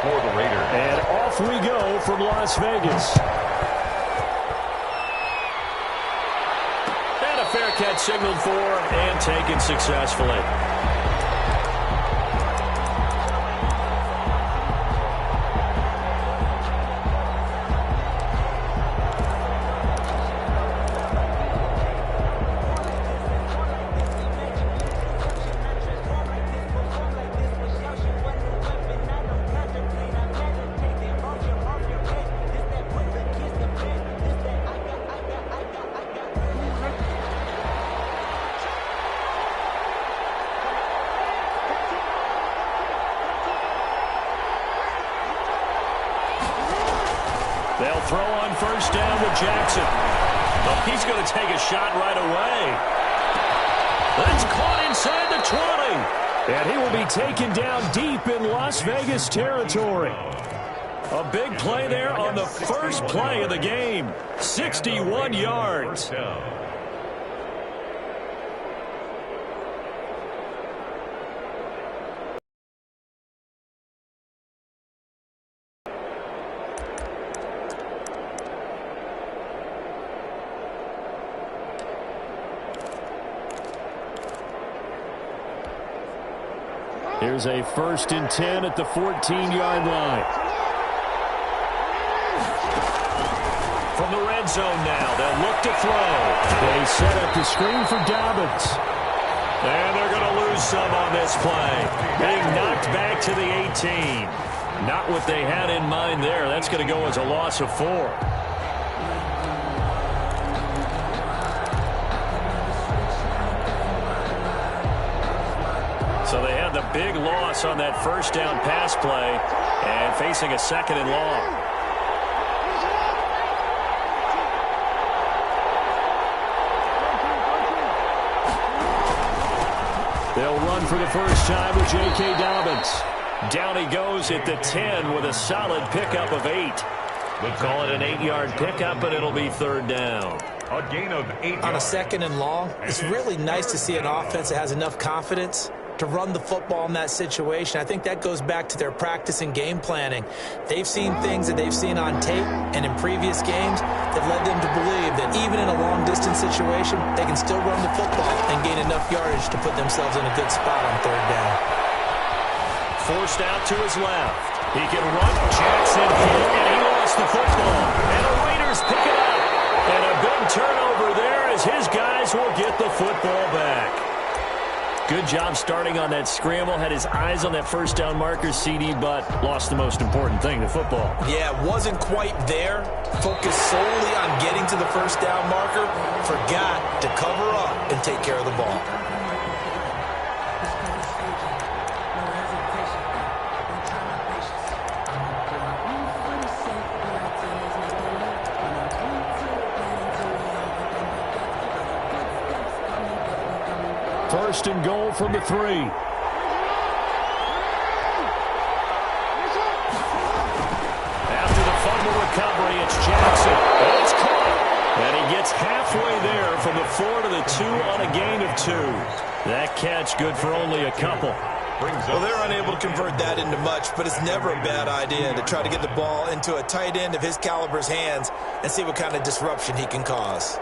For the Raiders. And off we go from Las Vegas. And a fair catch signaled for and taken successfully. They'll throw on first down with Jackson. Oh, he's going to take a shot right away. That's caught inside the 20. And he will be taken down deep in Las Vegas territory. A big play there on the first play of the game. 61 yards. Here's a 1st and 10 at the 14-yard line. From the red zone now, they'll look to throw. They set up the screen for Dobbins. And they're going to lose some on this play. Being knocked back to the 18. Not what they had in mind there. That's going to go as a loss of 4. So they had the big loss on that first down pass play and facing a 2nd and long. They'll run for the first time with J.K. Dobbins. Down he goes at the 10 with a solid pickup of 8. We'll call it an 8-yard pickup, and it'll be 3rd down. A gain of 8 On a 2nd and long, it's really nice to see an offense that has enough confidence to run the football in that situation. I think that goes back to their practice and game planning. They've seen things that they've seen on tape and in previous games that led them to believe that even in a long-distance situation, they can still run the football and gain enough yardage to put themselves in a good spot on 3rd down. Forced out to his left. He can run. Jackson hit, and he lost the football. And the Raiders pick it up. And a big turnover there as his guys will get the football back. Good job starting on that scramble. Had his eyes on that first down marker, CD, but lost the most important thing, the football. Yeah, wasn't quite there. Focused solely on getting to the first down marker. Forgot to cover up and take care of the ball. First and goal from the 3. After the fumble recovery, it's Jackson. And it's caught. And he gets halfway there from the 4 to the 2 on a gain of 2. That catch good for only a couple. Well, they're unable to convert that into much, but it's never a bad idea to try to get the ball into a tight end of his caliber's hands and see what kind of disruption he can cause.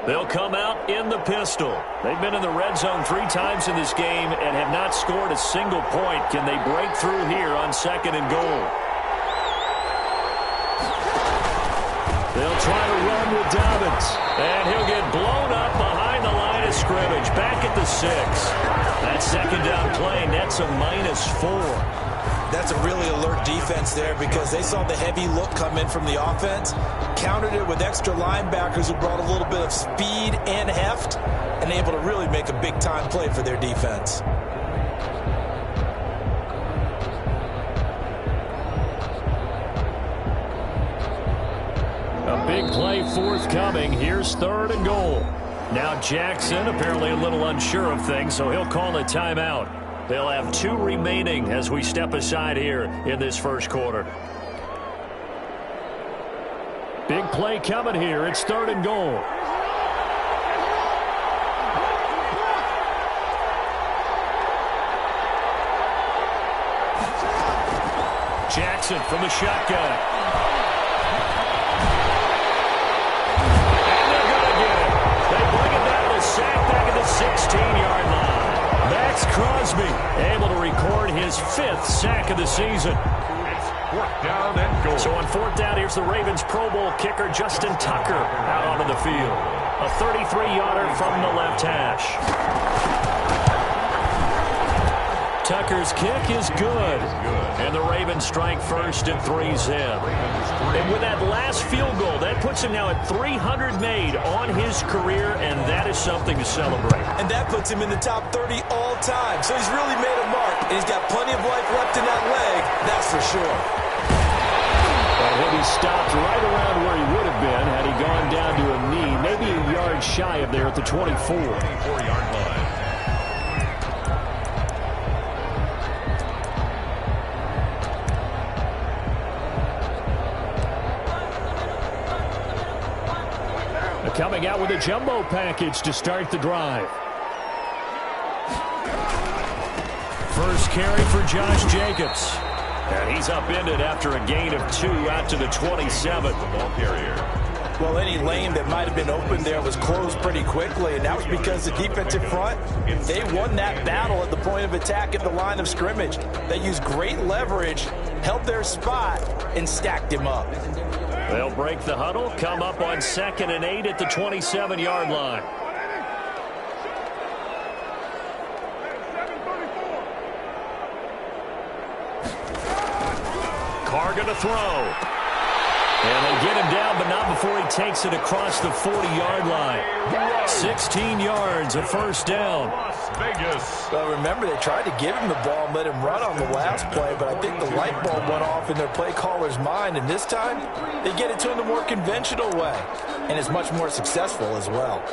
They'll come out in the pistol. They've been in the red zone 3 times in this game and have not scored a single point. Can they break through here on 2nd and goal? They'll try to run with Dobbins. And he'll get blown up behind the line of scrimmage. Back at the 6. That 2nd down play nets a -4. That's a really alert defense there because they saw the heavy look come in from the offense, countered it with extra linebackers who brought a little bit of speed and heft, and able to really make a big-time play for their defense. A big play forthcoming. Here's 3rd and goal. Now Jackson apparently a little unsure of things, so he'll call a timeout. They'll have 2 remaining as we step aside here in this first quarter. Big play coming here. It's 3rd and goal. Jackson from the shotgun. And they're going to get it. They bring it down to sack back at the 16-yard line. Max Crosby able to record his 5th sack of the season. Fourth down and goal. So on 4th down, here's the Ravens Pro Bowl kicker Justin Tucker out onto the field. A 33-yarder from the left hash. Tucker's kick is good. And the Ravens strike first at 3-zip. And with that last field goal, that puts him now at 300 made on his career, and that is something to celebrate. And that puts him in the top 30 all time. So he's really made a mark, and he's got plenty of life left in that leg, that's for sure. Well, he'll be stopped right around where he would have been had he gone down to a knee, maybe a yard shy of there at the 24. 24-yard line. Coming out with a jumbo package to start the drive. First carry for Josh Jacobs. And he's upended after a gain of 2 out to the 27th. The ball carrier. Well, any lane that might have been open there was closed pretty quickly, and that was because the defensive front, they won that battle at the point of attack at the line of scrimmage. They used great leverage, held their spot, and stacked him up. They'll break the huddle, come up on 2nd and 8 at the 27-yard line. Carr going to throw. And they get him down, but not before he takes it across the 40-yard line. 16 yards, a first down. Las Vegas. Well, remember, they tried to give him the ball and let him run on the last play, but I think the light bulb went off in their play caller's mind, and this time they get it to him the more conventional way, and it's much more successful as well.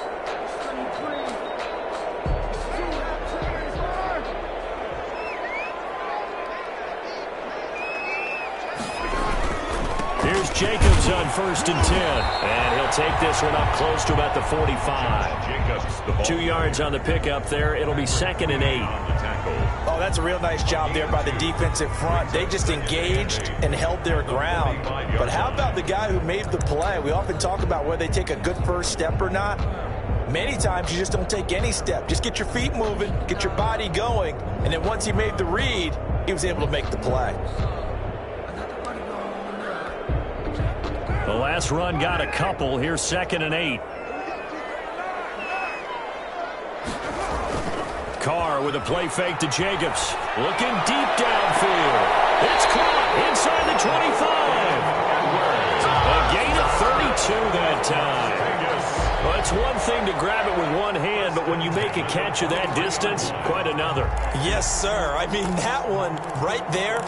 Here's Jacobs on 1st and 10. And he'll take this one up close to about the 45. Jacobs, the ball. 2 yards on the pickup there. It'll be 2nd and 8. On the tackle. Oh, that's a real nice job there by the defensive front. They just engaged and held their ground. But how about the guy who made the play? We often talk about whether they take a good first step or not. Many times you just don't take any step. Just get your feet moving, get your body going, and then once he made the read, he was able to make the play. The last run got a couple. Here's 2nd and 8. Carr with a play fake to Jacobs. Looking deep downfield. It's caught inside the 25. A gain of 32 that time. Well, it's one thing to grab it with one hand, but when you make a catch of that distance, quite another. Yes, sir. I mean, that one right there,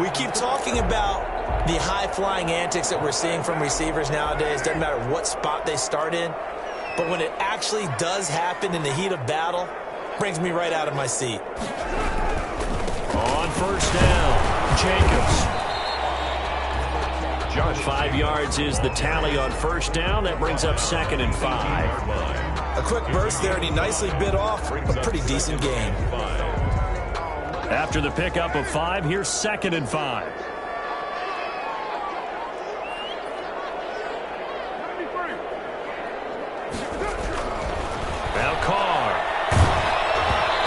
we keep talking about the high-flying antics that we're seeing from receivers nowadays. Doesn't matter what spot they start in. But when it actually does happen in the heat of battle, brings me right out of my seat. On 1st down, Jacobs. 5 yards is the tally on 1st down. That brings up 2nd and 5. A quick burst there, and he nicely bit off a pretty decent gain. After the pickup of 5, here's 2nd and 5. Now Carr.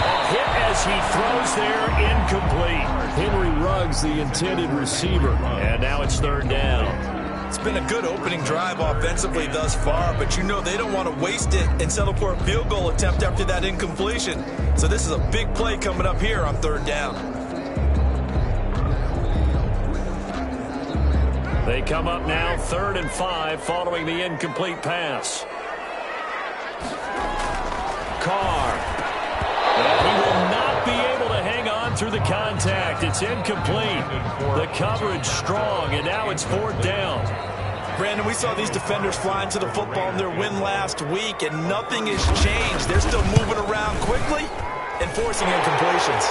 A hit as he throws there, incomplete. Henry Ruggs, the intended receiver. And now it's 3rd down. It's been a good opening drive offensively thus far, but you know they don't want to waste it and settle for a field goal attempt after that incompletion. So this is a big play coming up here on 3rd down. They come up now 3rd and 5 following the incomplete pass. Carr. And he will not be able to hang on through the contact. It's incomplete. The coverage strong, and now it's 4th down. Brandon, we saw these defenders flying to the football in their win last week, and nothing has changed. They're still moving around quickly and forcing incompletions.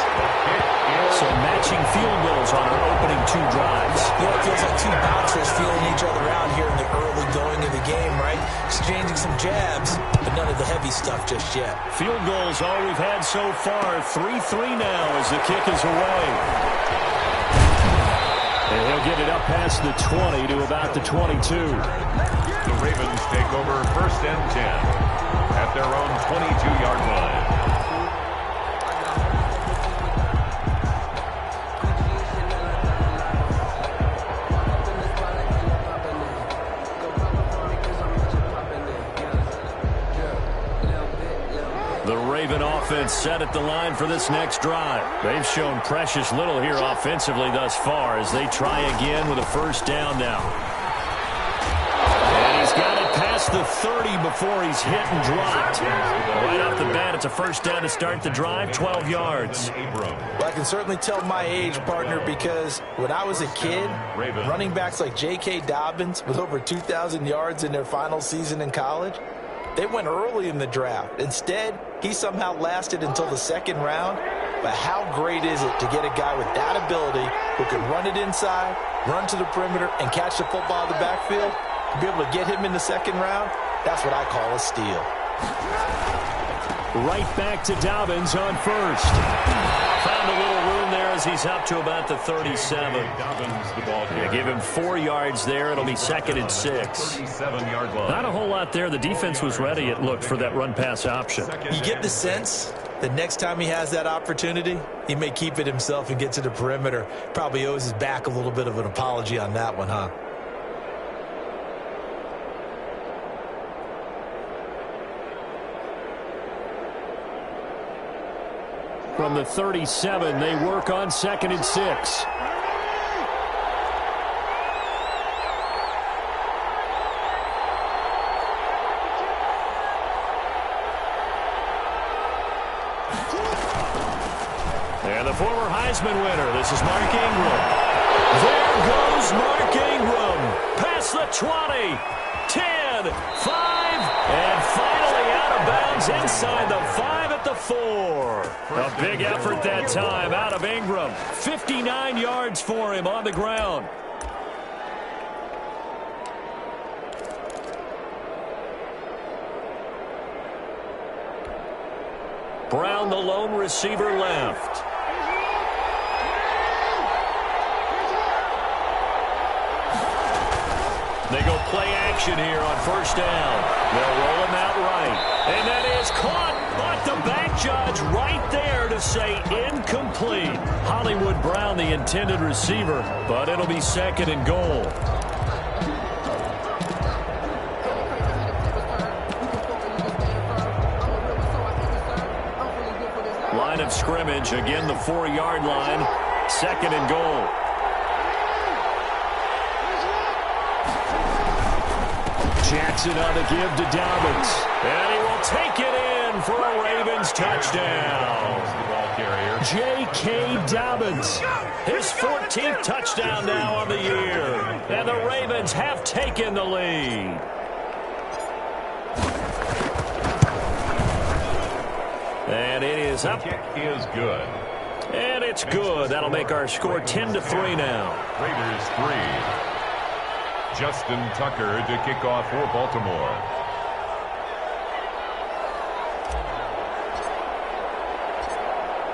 So matching field goals on our opening 2 drives. You know, it feels like 2 bouncers feeling each other out here in the early going of the game, right? Exchanging some jabs, but none of the heavy stuff just yet. Field goals all we've had so far. 3-3 now as the kick is away. And he'll get it up past the 20 to about the 22. The Ravens take over 1st and 10 at their own 22-yard line. The Raven offense set at the line for this next drive. They've shown precious little here offensively thus far as they try again with a 1st down now. And he's got it past the 30 before he's hit and dropped. Right off the bat, it's a 1st down to start the drive, 12 yards. Well, I can certainly tell my age, partner, because when I was a kid, running backs like J.K. Dobbins with over 2,000 yards in their final season in college, they went early in the draft. Instead, he somehow lasted until the 2nd round. But how great is it to get a guy with that ability who can run it inside, run to the perimeter, and catch the football in the backfield? To be able to get him in the 2nd round, that's what I call a steal. Right back to Dobbins on 1st. Found a little room there as he's up to about the 37. They give him 4 yards there. It'll be 2nd and 6. Not a whole lot there. The defense was ready, it looked, for that run-pass option. You get the sense that next time he has that opportunity, he may keep it himself and get to the perimeter. Probably owes his back a little bit of an apology on that one, huh? From the 37, they work on 2nd and 6. And the former Heisman winner, this is Mark Ingram. There goes Mark Ingram. Past the 20, 10, 5, and finally out of bounds inside the 5 at the 4. A big effort that time out of Ingram. 59 yards for him on the ground. Brown, the lone receiver, left. They go play action here on 1st down. They'll roll him out right. And that is caught. But the back judge right there to say incomplete. Hollywood Brown, the intended receiver, but it'll be 2nd and goal. Line of scrimmage, again the 4-yard line, 2nd and goal. Jackson on the give to Dobbins. And he will take it in for a Ravens touchdown. J.K. Dobbins. His 14th touchdown now on the year. And the Ravens have taken the lead. And it is up. The kick is good. And it's good. That'll make our score 10-3 now. Raiders 3. Justin Tucker to kick off for Baltimore.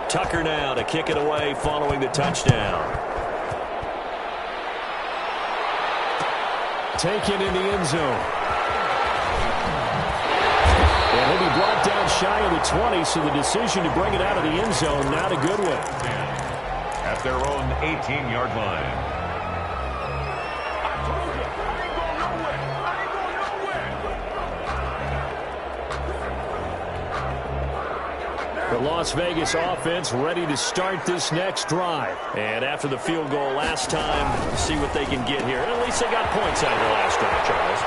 Tucker now to kick it away following the touchdown. Taken in the end zone. And he'll be brought down shy of the 20, so the decision to bring it out of the end zone, not a good one. At their own 18-yard line. The Las Vegas offense ready to start this next drive. And after the field goal last time, see what they can get here. And at least they got points out of their last drive, Charles.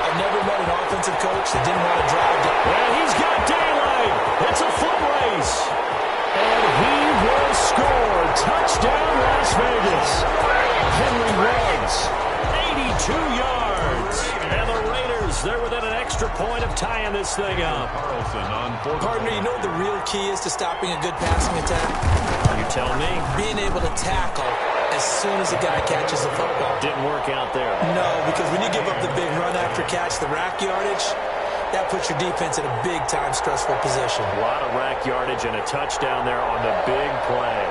I've never met an offensive coach that didn't want to drive down. And he's got daylight. It's a foot race. And he will score. Touchdown, Las Vegas. Henry Ruggs, 82 yards. And the Raiders, they're within an extra point of tying this thing up. Partner, you know what the real key is to stopping a good passing attack? You tell me. Being able to tackle as soon as a guy catches the football. Didn't work out there. No, because when you give up the big run after catch, the rack yardage, that puts your defense in a big-time stressful position. A lot of rack yardage and a touchdown there on the big play.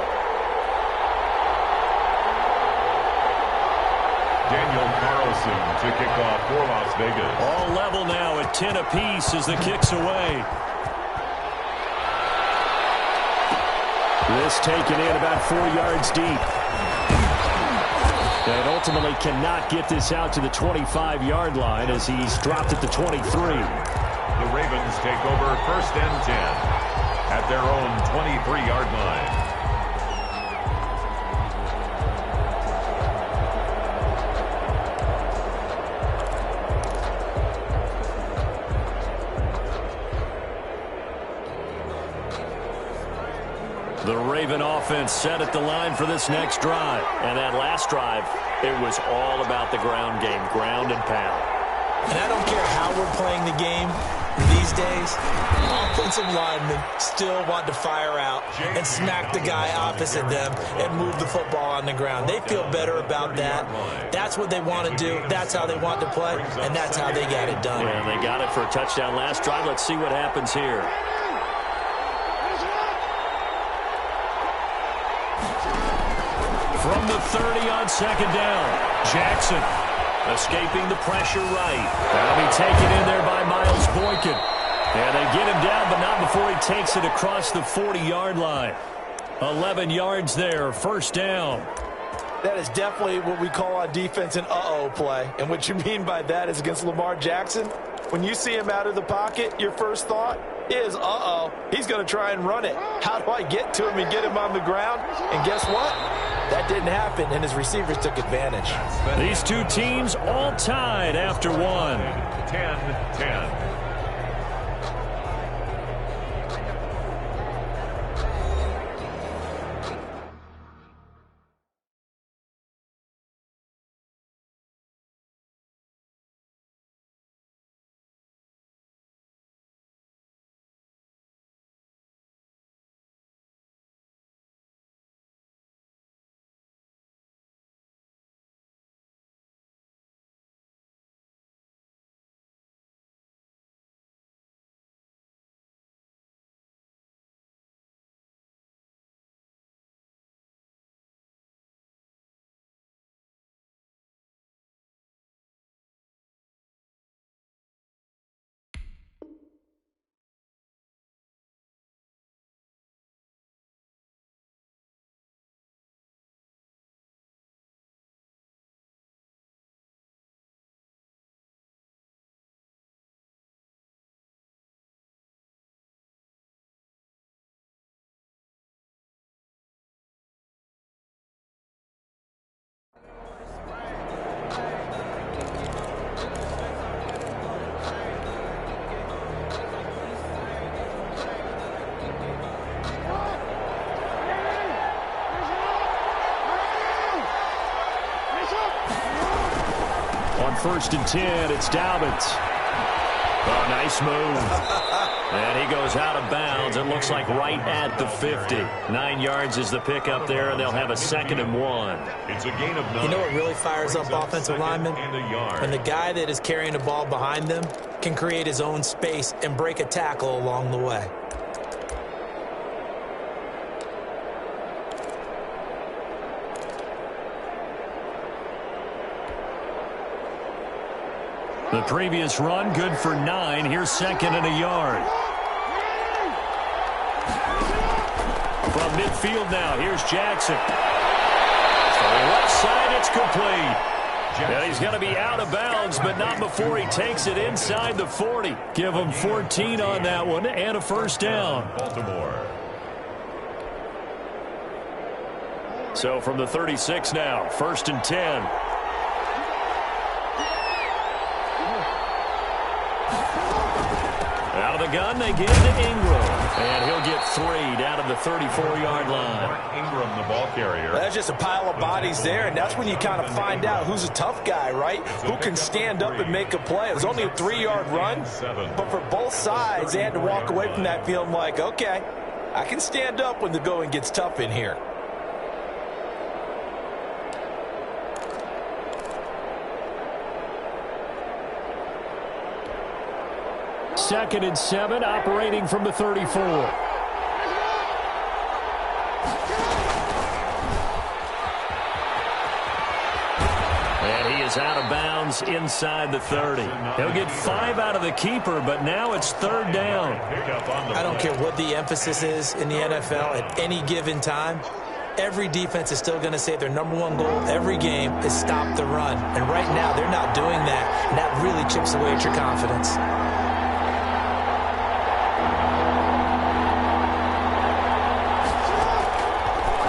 Daniel Carlson to kick off for Las Vegas. All level now at 10 apiece as the kick's away. This taken in about 4 yards deep. And ultimately cannot get this out to the 25-yard line as he's dropped at the 23. The Ravens take over 1st and 10 at their own 23-yard line. The Raven offense set at the line for this next drive. And that last drive, it was all about the ground game, ground and pound. And I don't care how we're playing the game these days, offensive linemen still want to fire out and smack the guy opposite them and move the football on the ground. They feel better about that. That's what they want to do. That's how they want to play, and that's how they got it done. And they got it for a touchdown last drive. Let's see what happens here. From the 30 on 2nd down, Jackson escaping the pressure right. That'll be taken in there by Miles Boykin. And they get him down, but not before he takes it across the 40-yard line. 11 yards there, 1st down. That is definitely what we call on defense an uh-oh play. And what you mean by that is against Lamar Jackson, when you see him out of the pocket, your first thought is, uh-oh, he's going to try and run it. How do I get to him and get him on the ground? And guess what? That didn't happen, and his receivers took advantage. These two teams all tied after one. 10-10. On 1st and 10, it's Dobbins. Oh, nice move. And he goes out of bounds. It looks like right at the 50. 9 yards is the pickup there, and they'll have a 2nd and 1. It's a gain of 9. You know what really fires up offensive linemen? When the guy that is carrying the ball behind them can create his own space and break a tackle along the way. The previous run, good for 9. Here's 2nd and a yard. From midfield now, here's Jackson. To the left side, it's complete. And he's going to be out of bounds, but not before he takes it inside the 40. Give him 14 on that one and a 1st down. Baltimore. So from the 36 now, 1st and 10. Out of the gun, they get it to Ingram. And he'll get 3 down to the 34-yard line. Ingram, the ball carrier. That's just a pile of bodies there, and that's when you kind of find out who's a tough guy, right? Who can stand up and make a play. It was only a 3-yard run, but for both sides, they had to walk away from that feeling like, okay, I can stand up when the going gets tough in here. Second and 7, operating from the 34. And he is out of bounds inside the 30. He'll get 5 out of the keeper, but now it's third down. I don't care what the emphasis is in the NFL at any given time. Every defense is still going to say their number one goal every game is stop the run. And right now, they're not doing that, and that really chips away at your confidence.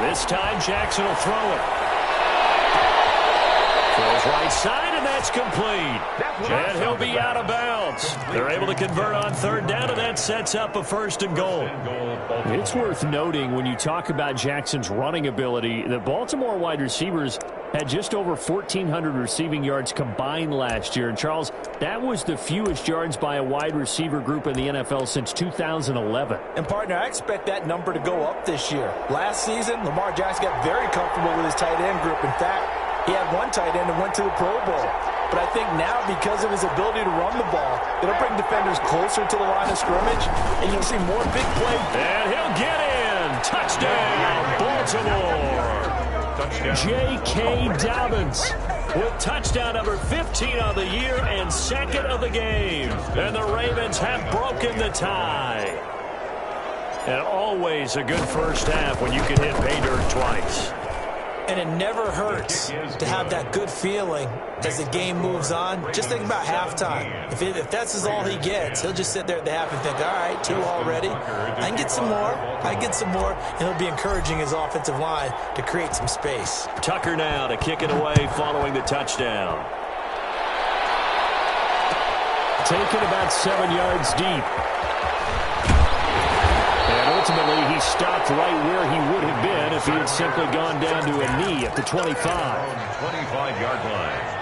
This time, Jackson will throw it. Throws right side, and that's complete. And he'll be out of bounds. They're able to convert on third down, and that sets up a first and goal. It's worth noting when you talk about Jackson's running ability, the Baltimore wide receivers had just over 1,400 receiving yards combined last year. And, Charles, that was the fewest yards by a wide receiver group in the NFL since 2011. And, partner, I expect that number to go up this year. Last season, Lamar Jackson got very comfortable with his tight end group. In fact, he had one tight end and went to the Pro Bowl. But I think now, because of his ability to run the ball, it'll bring defenders closer to the line of scrimmage, and you'll see more big plays. And he'll get in. Touchdown, Baltimore. J.K. Dobbins with touchdown number 15 on the year and second of the game. And the Ravens have broken the tie. And always a good first half when you can hit pay dirt twice. And it never hurts to have that good feeling as the game moves on. Just think about halftime. If that's all he gets, he'll just sit there at the half and think, all right, 2 already. I can get some more. I can get some more. And he'll be encouraging his offensive line to create some space. Tucker now to kick it away following the touchdown. Taken about 7 yards deep. And ultimately, he stopped right where he would have been if he had simply gone down to a knee at the 25. 25-yard line.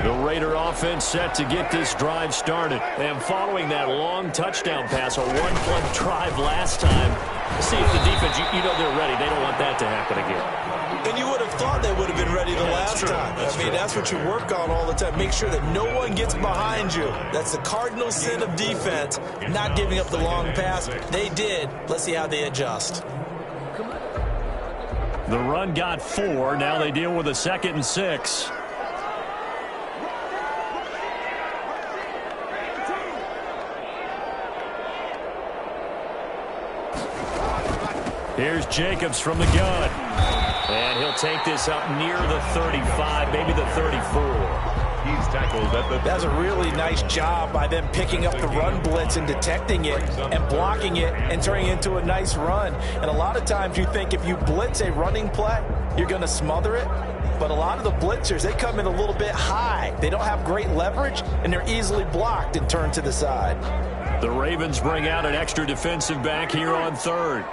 The Raider offense set to get this drive started. And following that long touchdown pass, a one-play drive last time, see if the defense, you know they're ready. They don't want that to happen again. And you would have thought they would have been ready the last time. I mean, that's what you work on all the time. Make sure that no one gets behind you. That's the cardinal sin of defense, not giving up the long pass. They did. Let's see how they adjust. The run got 4. Now they deal with a 2nd and 6. Here's Jacobs from the gun. And he'll take this up near the 35, maybe the 34. He's tackled at the... That's a really nice job by them picking up the run blitz and detecting it and blocking it and turning it into a nice run. And a lot of times you think if you blitz a running play, you're going to smother it. But a lot of the blitzers, they come in a little bit high. They don't have great leverage, and they're easily blocked and turned to the side. The Ravens bring out an extra defensive back here on third.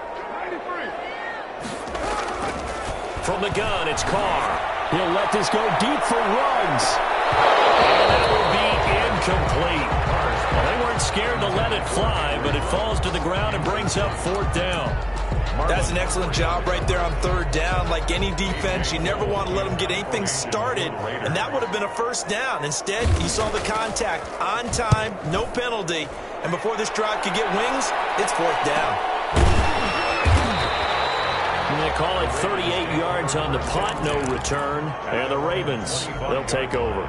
From the gun, it's Carr. He'll let this go deep for runs. And that will be incomplete. Well, they weren't scared to let it fly, but it falls to the ground and brings up 4th down. That's an excellent job right there on 3rd down. Like any defense, you never want to let them get anything started, and that would have been a 1st down. Instead, you saw the contact on time, no penalty, and before this drive could get wings, it's 4th down. And they call it 38 yards on the punt, no return. And the Ravens, they'll take over.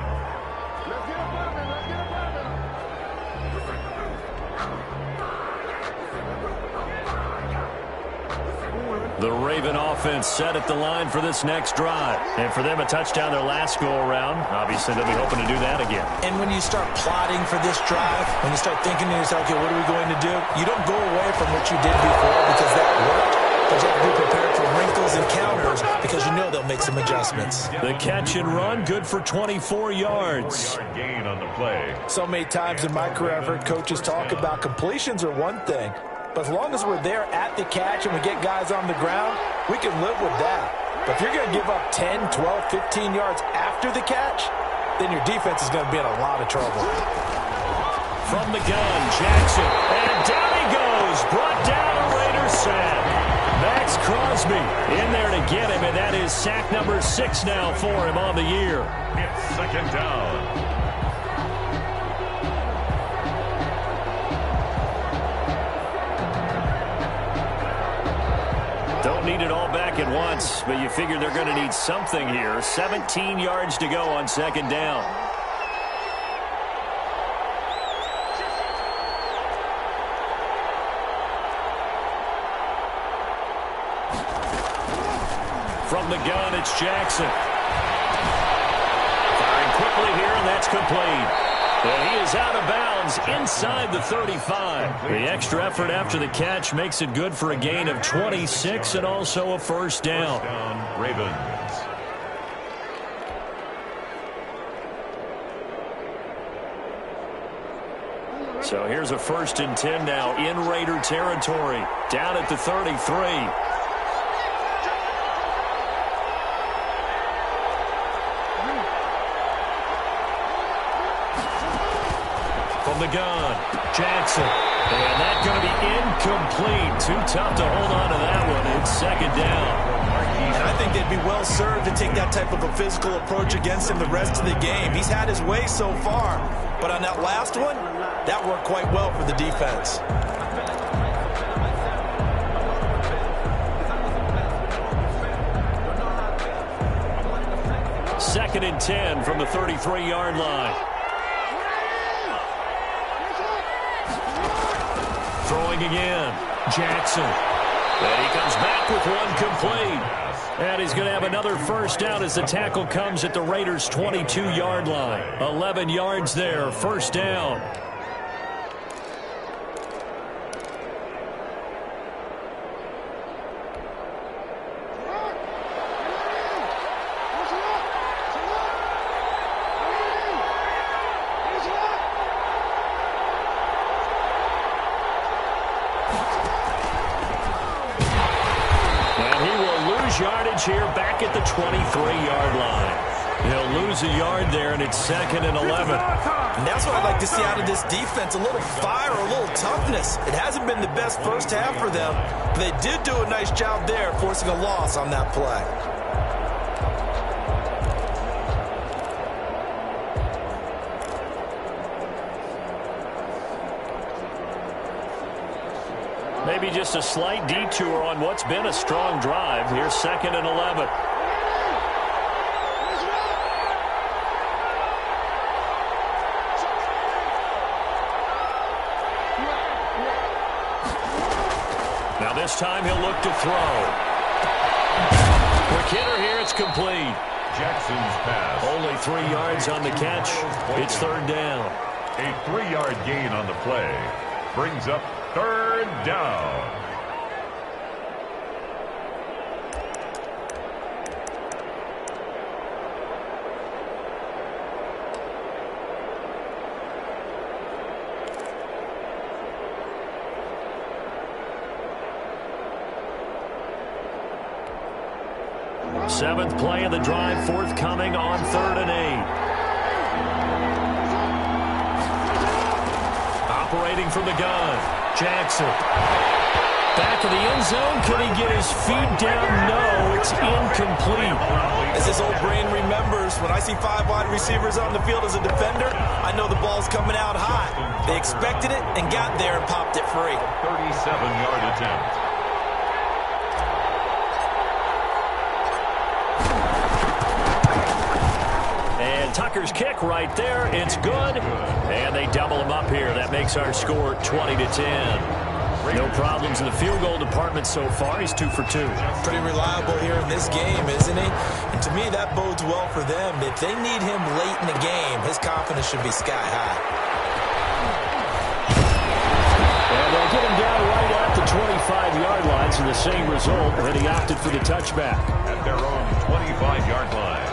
The Raven offense set at the line for this next drive. And for them, a touchdown their last go-around. Obviously, they'll be hoping to do that again. And when you start plotting for this drive, when you start thinking to yourself, okay, what are we going to do? You don't go away from what you did before because that worked. But you have to be prepared for wrinkles and counters because you know they'll make some adjustments. The catch and run, good for 24 yards. Gain on the play. So many times in my career, I've heard coaches talk about completions are one thing. But as long as we're there at the catch and we get guys on the ground, we can live with that. But if you're going to give up 10, 12, 15 yards after the catch, then your defense is going to be in a lot of trouble. From the gun, Jackson. And down he goes. Brought down a Raider sack. Max Crosby in there to get him, and that is sack number 6 now for him on the year. It's second down. Don't need it all back at once, but you figure they're going to need something here. 17 yards to go on second down. From the gun, it's Jackson. Firing quickly here, and that's complete. And he is out of bounds inside the 35. The extra effort after the catch makes it good for a gain of 26 and also a first down. First down, Ravens. So here's a 1st and 10 now in Raider territory. Down at the 33. From the gun, Jackson. And that's going to be incomplete. Too tough to hold on to that one. It's second down. And I think they'd be well served to take that type of a physical approach against him the rest of the game. He's had his way so far. But on that last one, that worked quite well for the defense. Second and 10 from the 33-yard line. Throwing again, Jackson. And he comes back with one complete. And he's going to have another first down as the tackle comes at the Raiders' 22-yard line. 11 yards there, first down. Yardage here back at the 23-yard line. He'll lose a yard there, and it's second and 11. And that's what I'd like to see out of this defense, a little fire, a little toughness. It hasn't been the best first half for them, but they did do a nice job there forcing a loss on that play. Maybe just a slight detour on what's been a strong drive. Here's second and 11. Now this time he'll look to throw. Quick hitter here, it's complete. Jackson's pass. Only 3 yards on the catch. It's third down. A 3-yard gain on the play brings up third down. Seventh play of the drive forthcoming on 3rd and 8. Operating from the gun. Jackson. Back of the end zone. Can he get his feet down? No, it's incomplete. As his old brain remembers, when I see 5 wide receivers on the field as a defender, I know the ball's coming out high. They expected it and got there and popped it free. 37-yard attempt. And Tucker's kick right there. It's good. And they double him up here. That makes our score 20-10. No problems in the field goal department so far. He's 2 for 2. Pretty reliable here in this game, isn't he? And to me, that bodes well for them. If they need him late in the game, his confidence should be sky high. And they'll get him down right at the 25-yard line, so the same result, and he opted for the touchback. At their own 25-yard line.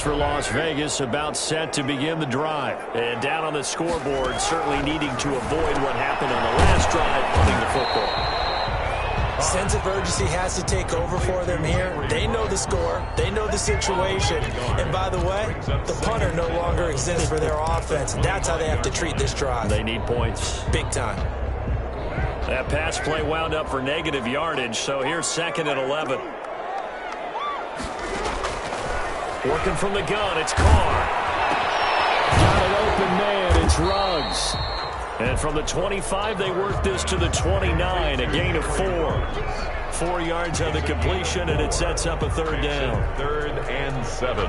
for Las Vegas, about set to begin the drive. And down on the scoreboard, certainly needing to avoid what happened on the last drive, punting the football. Sense of urgency has to take over for them here. They know the score. They know the situation. And by the way, the punter no longer exists for their offense. That's how they have to treat this drive. They need points. Big time. That pass play wound up for negative yardage, so here's 2nd and 11. Working from the gun, it's Carr. Got an open man, it's Ruggs. And from the 25, they work this to the 29, a gain of 4. 4 yards on the completion, and it sets up a 3rd down. 3rd and 7.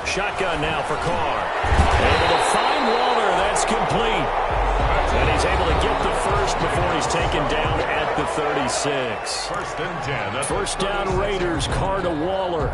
Shotgun now for Carr. Able to find Waller. That's complete. And he's able to get the first before he's taken down at the 36. 1st and 10. First down Raiders. Carr to Waller.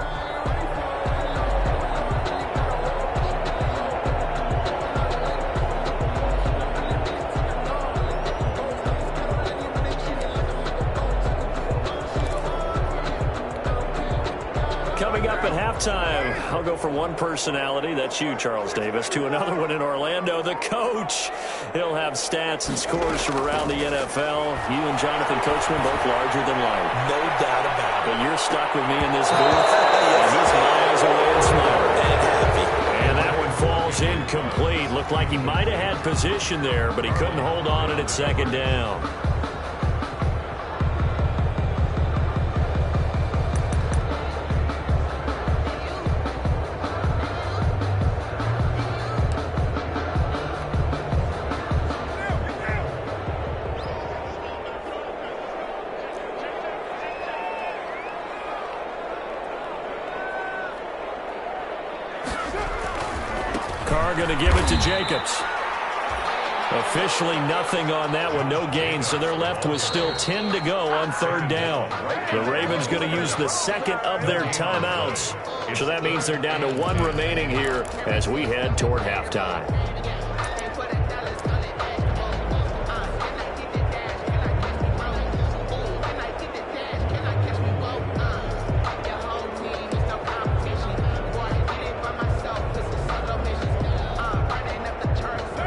Coming up at halftime, I'll go from one personality, that's you, Charles Davis, to another one in Orlando, the coach. He'll have stats and scores from around the NFL. You and Jonathan Coachman both larger than life. No doubt about it. But you're stuck with me in this booth. And he's miles away and smiling. And happy. And that one falls incomplete. Looked like he might have had position there, but he couldn't hold on and it's 2nd down. Carr going to give it to Jacobs. Officially nothing on that one, no gain, so they're left with still 10 to go on 3rd down. The Ravens going to use the 2nd of their timeouts, so that means they're down to 1 remaining here as we head toward halftime.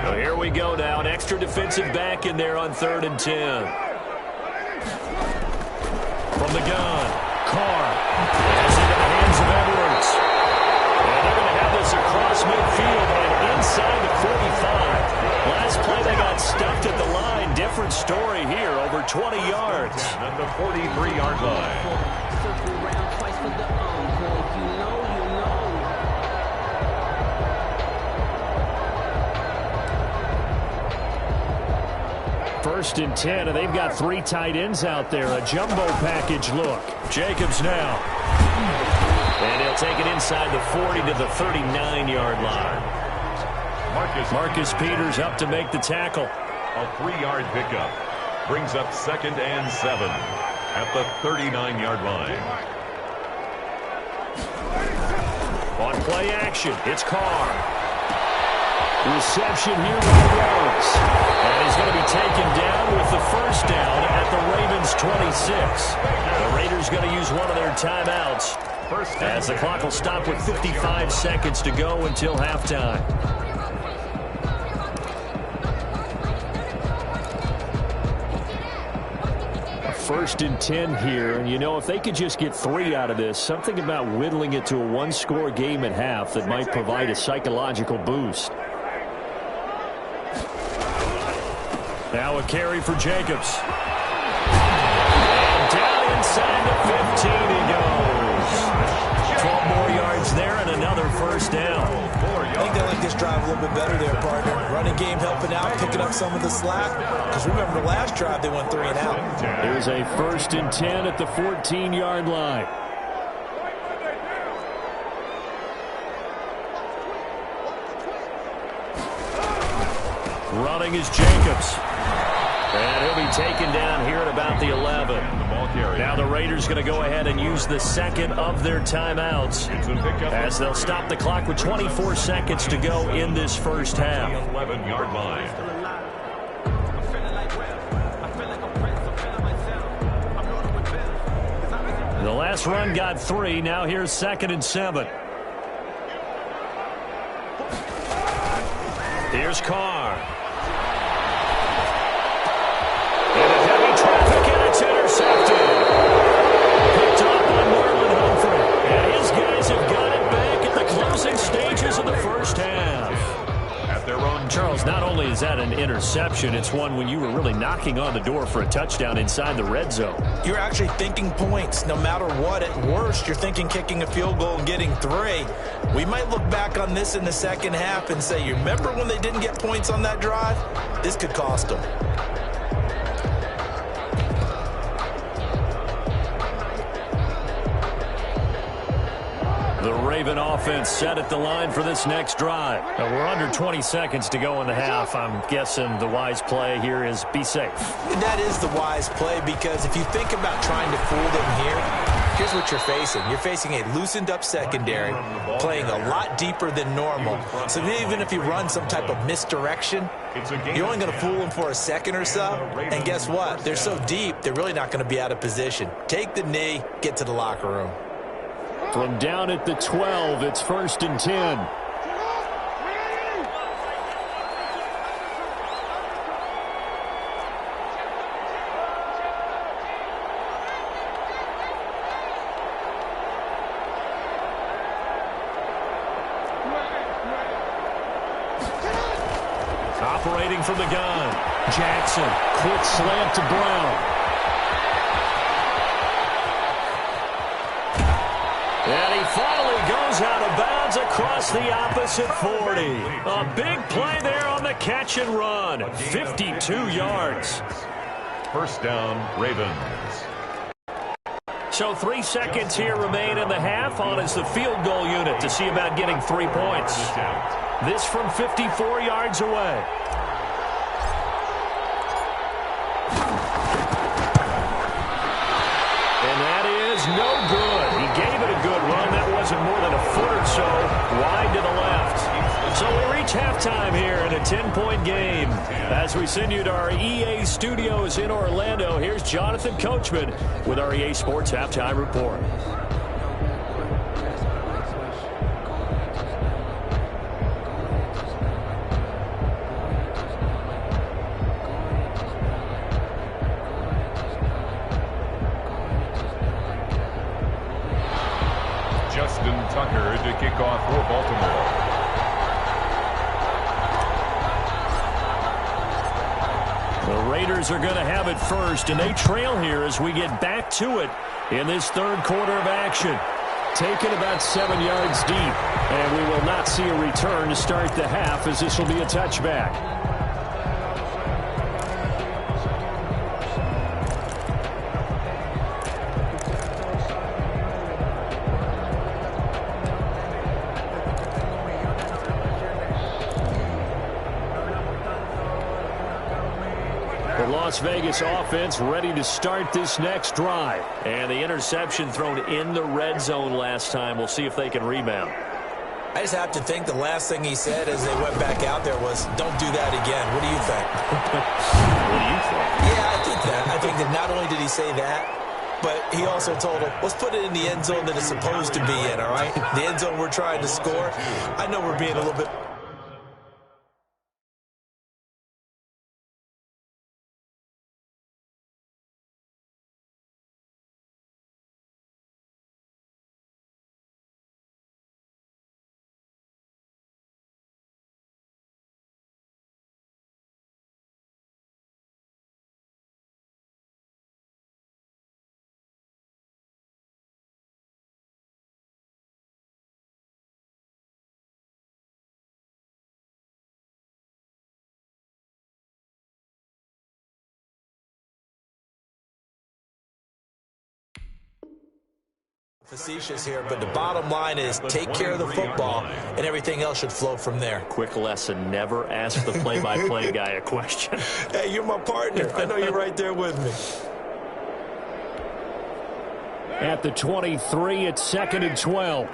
Here we go now, an extra defensive back in there on 3rd and 10. From the gun, Carr has it in the hands of Edwards. And they're going to have this across midfield and inside the 45. Last play they got stuffed at the line. Different story here, over 20 yards. At the 43-yard line. First and 10, and they've got 3 tight ends out there. A jumbo package look. Jacobs now. And he'll take it inside the 40 to the 39-yard line. Marcus Peters up to make the tackle. A 3-yard pickup. Brings up 2nd and 7 at the 39-yard line. On play action, it's Carr. Reception here by Ruggs. And he's going to be taken down with the first down at the Ravens' 26. The Raiders going to use one of their timeouts as the clock will stop with 55 seconds to go until halftime. A 1st and 10 here, and you know, if they could just get 3 out of this, something about whittling it to a 1-score game at half that might provide a psychological boost. Now a carry for Jacobs. And down inside the 15 he goes. 12 more yards there and another first down. I think they like this drive a little bit better there, partner. Running game helping out, picking up some of the slack. Because remember the last drive they went 3 and out. Here's a 1st and 10 at the 14-yard line. Running is Jacobs. And he'll be taken down here at about the 11. carry. Now the Raiders going to go ahead and use the second of their timeouts as they'll stop the clock with 24 seconds to go in this first half. 11-yard line. The last run got 3. Now here's 2nd and 7. Here's Carr. And a heavy traffic, and it's intercepted. Picked up on Marlon Humphrey. And his guys have got it back at the closing stages of the first half. At their own. Charles, not only is that an interception, it's one when you were really knocking on the door for a touchdown inside the red zone. You're actually thinking points. No matter what, at worst, you're thinking kicking a field goal and getting 3. We might look back on this in the second half and say, you remember when they didn't get points on that drive? This could cost them. The Raven offense set at the line for this next drive. We're under 20 seconds to go in the half. I'm guessing the wise play here is be safe. That is the wise play, because if you think about trying to fool them here, here's what you're facing. You're facing a loosened up secondary, playing a lot deeper than normal. So even if you run some type of misdirection, you're only going to fool them for a second or so. And guess what? They're so deep, they're really not going to be out of position. Take the knee, get to the locker room. From down at the 12, it's 1st and 10. Operating from the gun. Jackson, quick slant to Brown. And he finally goes out of bounds across the opposite 40. A big play there on the catch and run. 52 yards. First down, Ravens. So 3 seconds here remain in the half. On is the field goal unit to see about getting 3 points. This from 54 yards away. And that is no good. He gave it a good run. That wasn't more than a foot or so wide to the left. So we reach halftime here in a 10-point game. As we send you to our EA studios in Orlando, here's Jonathan Coachman with our EA Sports Halftime Report. Tucker to kick off for Baltimore. The Raiders are going to have it first, and they trail here as we get back to it in this third quarter of action. Taken about 7 yards deep, and we will not see a return to start the half, as this will be a touchback. Las Vegas offense ready to start this next drive. And the interception thrown in the red zone last time. We'll see if they can rebound. I just have to think the last thing he said as they went back out there was, don't do that again. What do you think? What do you think? Yeah, I think that. I think that not only did he say that, but he also told him, let's put it in the end zone that it's supposed to be in, all right? The end zone we're trying to score. I know we're being a little bit... facetious here, but the bottom line is take care of the football, and everything else should flow from there. Quick lesson, never ask the play-by-play guy a question. Hey, you're my partner. I know you're right there with me. at the 23. It's 2nd and 12.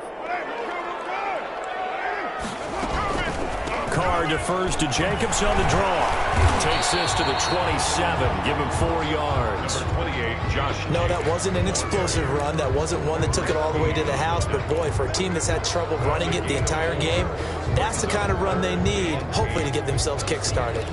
Carr defers to Jacobs on the draw. Takes this to the 27. Give him 4 yards. 28, Josh. No, that wasn't an explosive run. That wasn't one that took it all the way to the house. But, boy, for a team that's had trouble running it the entire game, that's the kind of run they need, hopefully, to get themselves kick-started.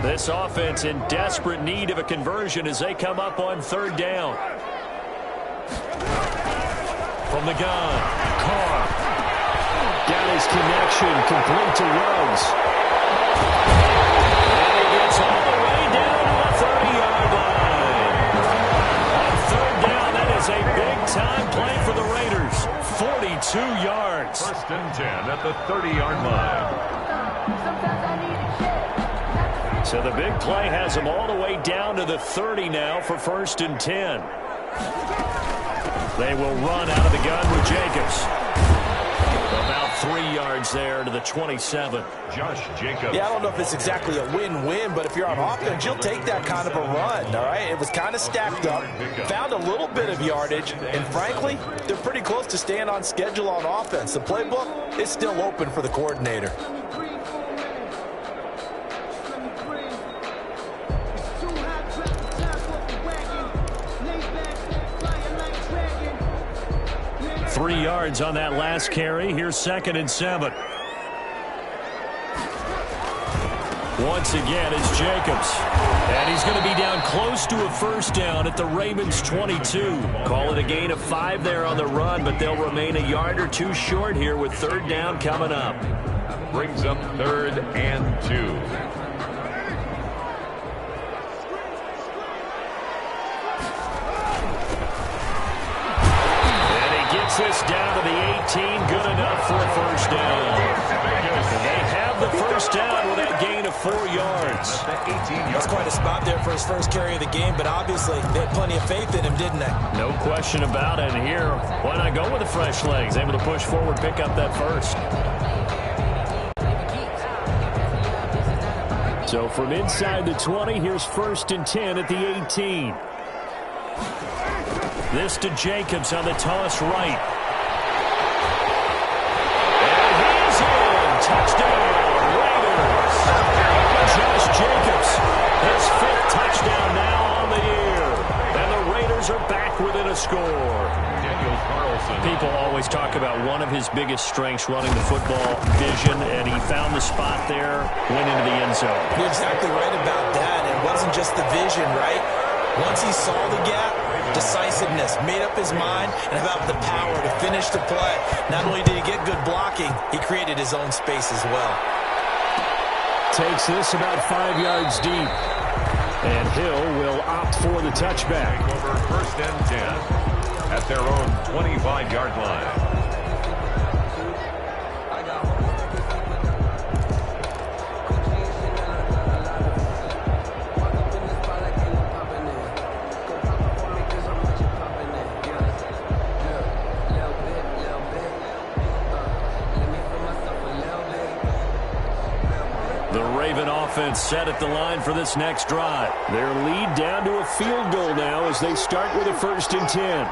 This offense in desperate need of a conversion as they come up on 3rd down. From the gun, Carr. Got his connection, complete to Ruggs. And he gets all the way down to the 30-yard line. On 3rd down, that is a big-time play for the Raiders. 42 yards. 1st and 10 at the 30-yard line. So the big play has them all the way down to the 30 now for 1st and 10. They will run out of the gun with Jacobs. About 3 yards there to the 27. Josh Jacobs. Yeah, I don't know if it's exactly a win-win, but if you're on offense, you'll take that kind of a run, all right? It was kind of stacked up, found a little bit of yardage, and frankly, they're pretty close to staying on schedule on offense. The playbook is still open for the coordinator. Three yards on that last carry. Here's 2nd and 7. Once again, it's Jacobs. And he's going to be down close to a 1st down at the Ravens' 22. Call it a gain of 5 there on the run, but they'll remain a yard or 2 short here with 3rd down coming up. Brings up 3rd and 2. This down to the 18, good enough for a 1st down. They have the 1st down with that gain of 4 yards. That's quite a spot there for his first carry of the game, but obviously they had plenty of faith in him, didn't they? No question about it. And here, why not go with the fresh legs? Able to push forward, pick up that 1st. So from inside the 20, here's 1st and 10 at the 18. This to Jacobs on the toss right. And he's in. Touchdown, Raiders. Josh Jacobs, his 5th touchdown now on the year. And the Raiders are back within a score. People always talk about one of his biggest strengths running the football, vision, and he found the spot there, went into the end zone. You're exactly right about that. It wasn't just the vision, right? Once he saw the gap, decisiveness, made up his mind, and about the power to finish the play. Not only did he get good blocking, he created his own space as well. Takes this about 5 yards deep. And Hill will opt for the touchback. Over 1st and 10 at their own 25-yard line. Offense set at the line for this next drive. Their lead down to a field goal now as they start with a 1st and 10.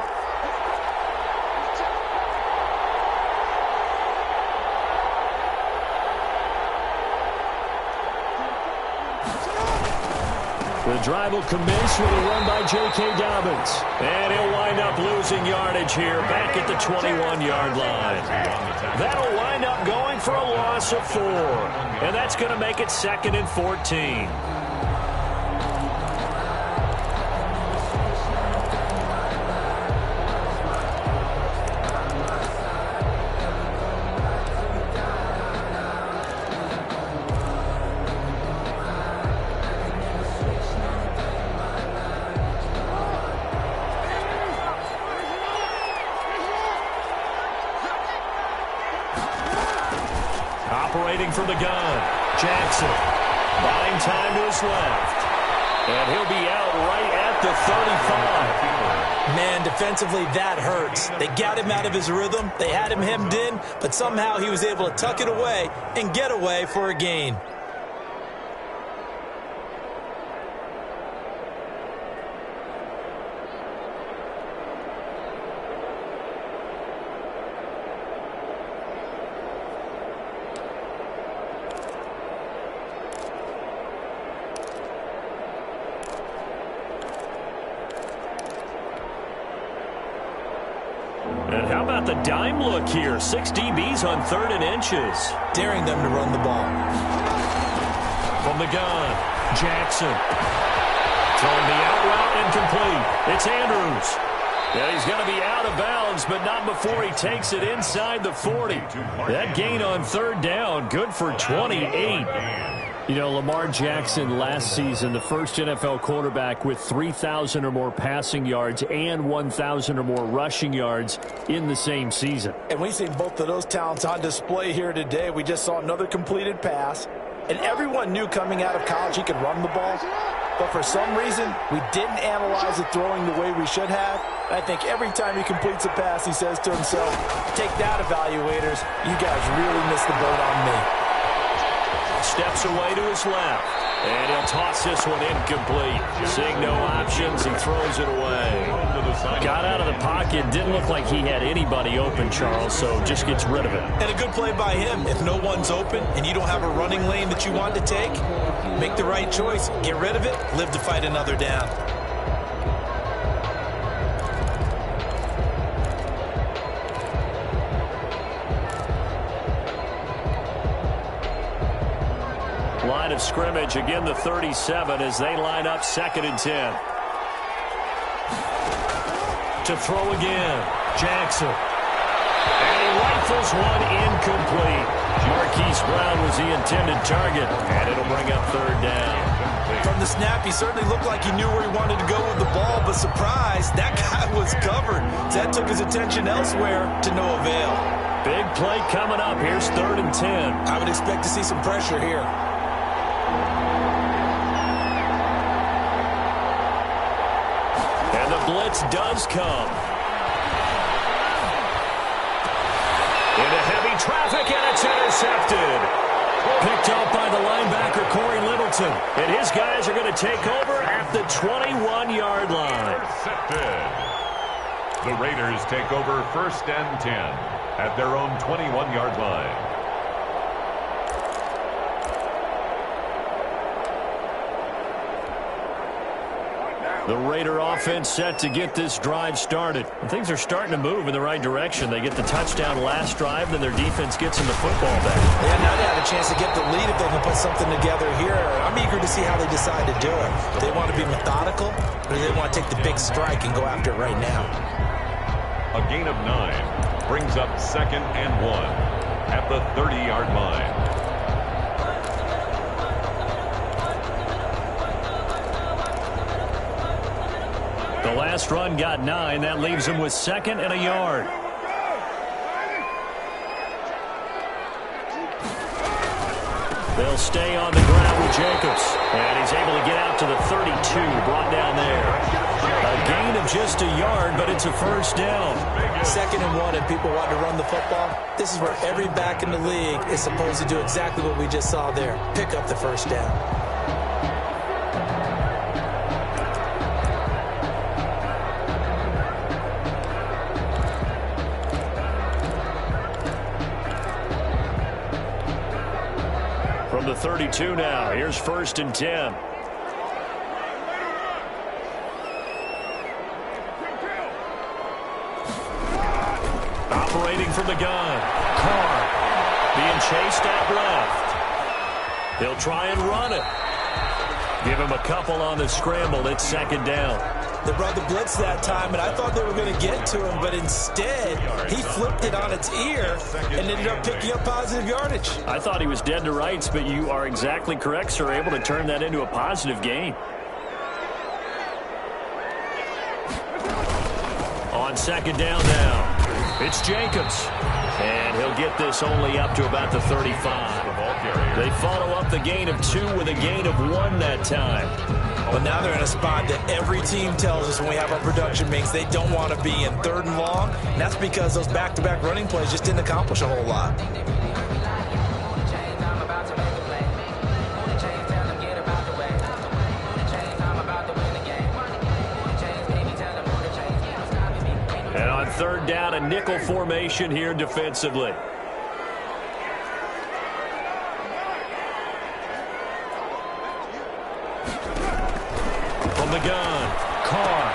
The drive will commence with a run by J.K. Dobbins. And he'll wind up losing yardage here back at the 21-yard line. That'll wind up going for a loss of 4. And that's going to make it 2nd and 14. Operating from the gun, Jackson. Buying time to his left. And he'll be out right at the 35. Man, defensively, that hurts. They got him out of his rhythm. They had him hemmed in, but somehow he was able to tuck it away and get away for a gain. And how about the dime look here? 6 DBs on 3rd and inches. Daring them to run the ball. From the gun, Jackson. Throwing the out route incomplete. It's Andrews. Yeah, he's going to be out of bounds, but not before he takes it inside the 40. That gain on 3rd down, good for 28. You know, Lamar Jackson last season, the first NFL quarterback with 3,000 or more passing yards and 1,000 or more rushing yards in the same season. And we've seen both of those talents on display here today. We just saw another completed pass. And everyone knew coming out of college he could run the ball. But for some reason, we didn't analyze it throwing the way we should have. And I think every time he completes a pass, he says to himself, take that, evaluators. You guys really missed the boat on me. Steps away to his left. And he'll toss this one incomplete. Seeing no options, he throws it away. Got out of the pocket. Didn't look like he had anybody open, Charles, so just gets rid of it. And a good play by him. If no one's open and you don't have a running lane that you want to take, make the right choice. Get rid of it. Live to fight another down. Line of scrimmage, again the 37 as they line up 2nd and 10. To throw again, Jackson. And he rifles one incomplete. Marquise Brown was the intended target, and it'll bring up 3rd down. From the snap, he certainly looked like he knew where he wanted to go with the ball, but surprise, that guy was covered. That took his attention elsewhere to no avail. Big play coming up. Here's 3rd and 10. I would expect to see some pressure here. And the blitz does come. Into heavy traffic, and it's intercepted. Picked up by the linebacker, Corey Littleton. And his guys are going to take over at the 21-yard line. Intercepted. The Raiders take over 1st and 10 at their own 21-yard line. The Raider offense set to get this drive started. And things are starting to move in the right direction. They get the touchdown last drive, then their defense gets them the football back. Yeah, now they have a chance to get the lead if they can put something together here. I'm eager to see how they decide to do it. Do they want to be methodical, or do they want to take the big strike and go after it right now? A gain of 9 brings up 2nd and 1 at the 30-yard line. The last run got 9. That leaves him with 2nd and a yard. They'll stay on the ground with Jacobs. And he's able to get out to the 32, brought down there. A gain of just a yard, but it's a 1st down. 2nd and 1, and people want to run the football. This is where every back in the league is supposed to do exactly what we just saw there. Pick up the 1st down. From the 32 now, here's 1st and 10. Operating from the gun, Carr being chased out left. He'll try and run it. Give him a couple on the scramble. It's 2nd down. They brought the blitz that time, and I thought they were going to get to him, but instead, he flipped it on its ear and ended up picking up positive yardage. I thought he was dead to rights, but you are exactly correct, sir, able to turn that into a positive gain. On 2nd down now, It's Jacobs. And he'll get this only up to about the 35. They follow up the gain of 2 with a gain of 1 that time. But now they're in a spot that every team tells us when we have our production meetings they don't want to be in, 3rd and long. And that's because those back-to-back running plays just didn't accomplish a whole lot. And on 3rd down, a nickel formation here defensively. From the gun, Carr.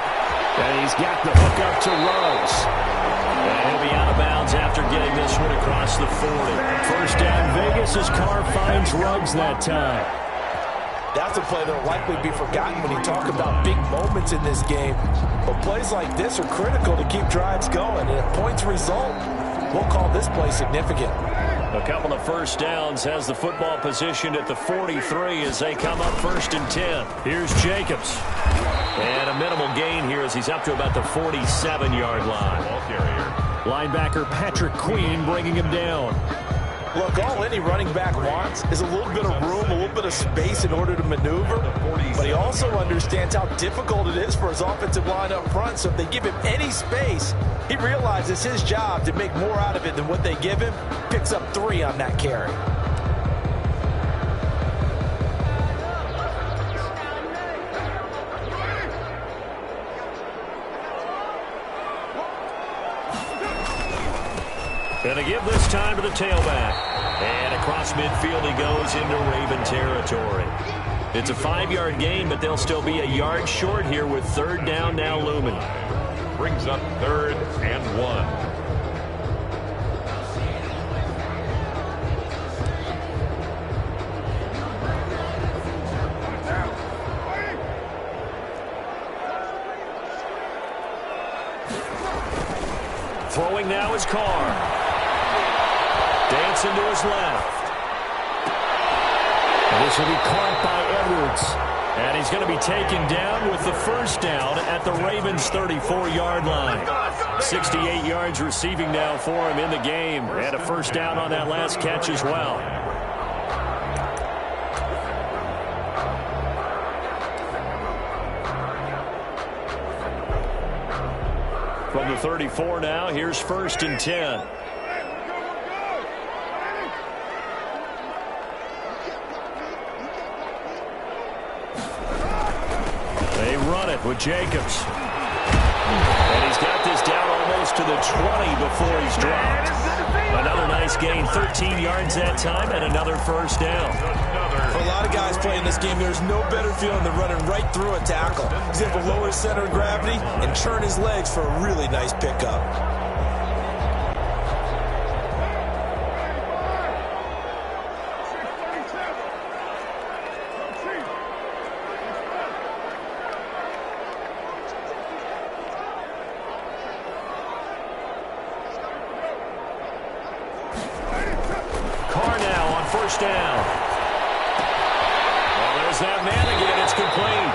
And he's got the hook up to Ruggs. And he'll be out of bounds after getting this one across the 40. 1st down Vegas as Carr finds Ruggs that time. That's a play that will likely be forgotten when you talk about big moments in this game. But plays like this are critical to keep drives going. And if points result, we'll call this play significant. A couple of 1st downs has the football positioned at the 43 as they come up 1st and 10. Here's Jacobs. And a minimal gain here as he's up to about the 47-yard line. Linebacker Patrick Queen bringing him down. Look, all any running back wants is a little bit of room, a little bit of space in order to maneuver. But he also understands how difficult it is for his offensive line up front. So if they give him any space, he realizes his job to make more out of it than what they give him. Picks up 3 on that carry. And they give this time to the tailback. And across midfield he goes into Raven territory. It's a 5-yard gain, but they'll still be a yard short here with 3rd down now looming. Brings up 3rd and 1. Throwing now is Carr. Dancing to his left. And this will be caught by Edwards. And he's going to be taken down with the 1st down at the Ravens' 34-yard line. 68 yards receiving now for him in the game. And a 1st down on that last catch as well. From the 34 now, here's 1st and 10. They run it with Jacobs. And he's got this down almost to the 20 before he's dropped. Another nice gain, 13 yards that time, and another 1st down. For a lot of guys playing this game, there's no better feeling than running right through a tackle. He's able to lower his center of gravity and churn his legs for a really nice pickup. Down. Well, there's that man again. It's complete.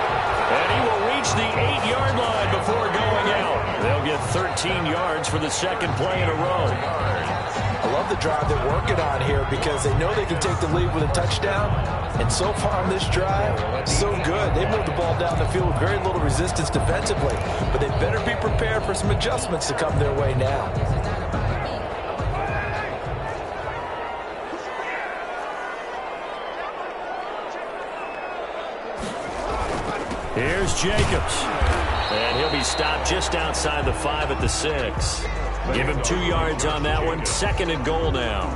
And he will reach the 8-yard line before going out. They'll get 13 yards for the 2nd play in a row. I love the drive they're working on here because they know they can take the lead with a touchdown. And so far on this drive, so good. They moved the ball down the field with very little resistance defensively. But they better be prepared for some adjustments to come their way now. Here's Jacobs. And he'll be stopped just outside the 5 at the 6. Give him 2 yards on that one. 2nd and goal now.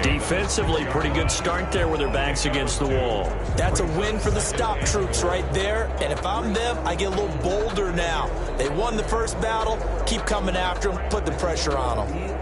Defensively, pretty good start there with their backs against the wall. That's a win for the stop troops right there. And if I'm them, I get a little bolder now. They won the 1st battle. Keep coming after them. Put the pressure on them.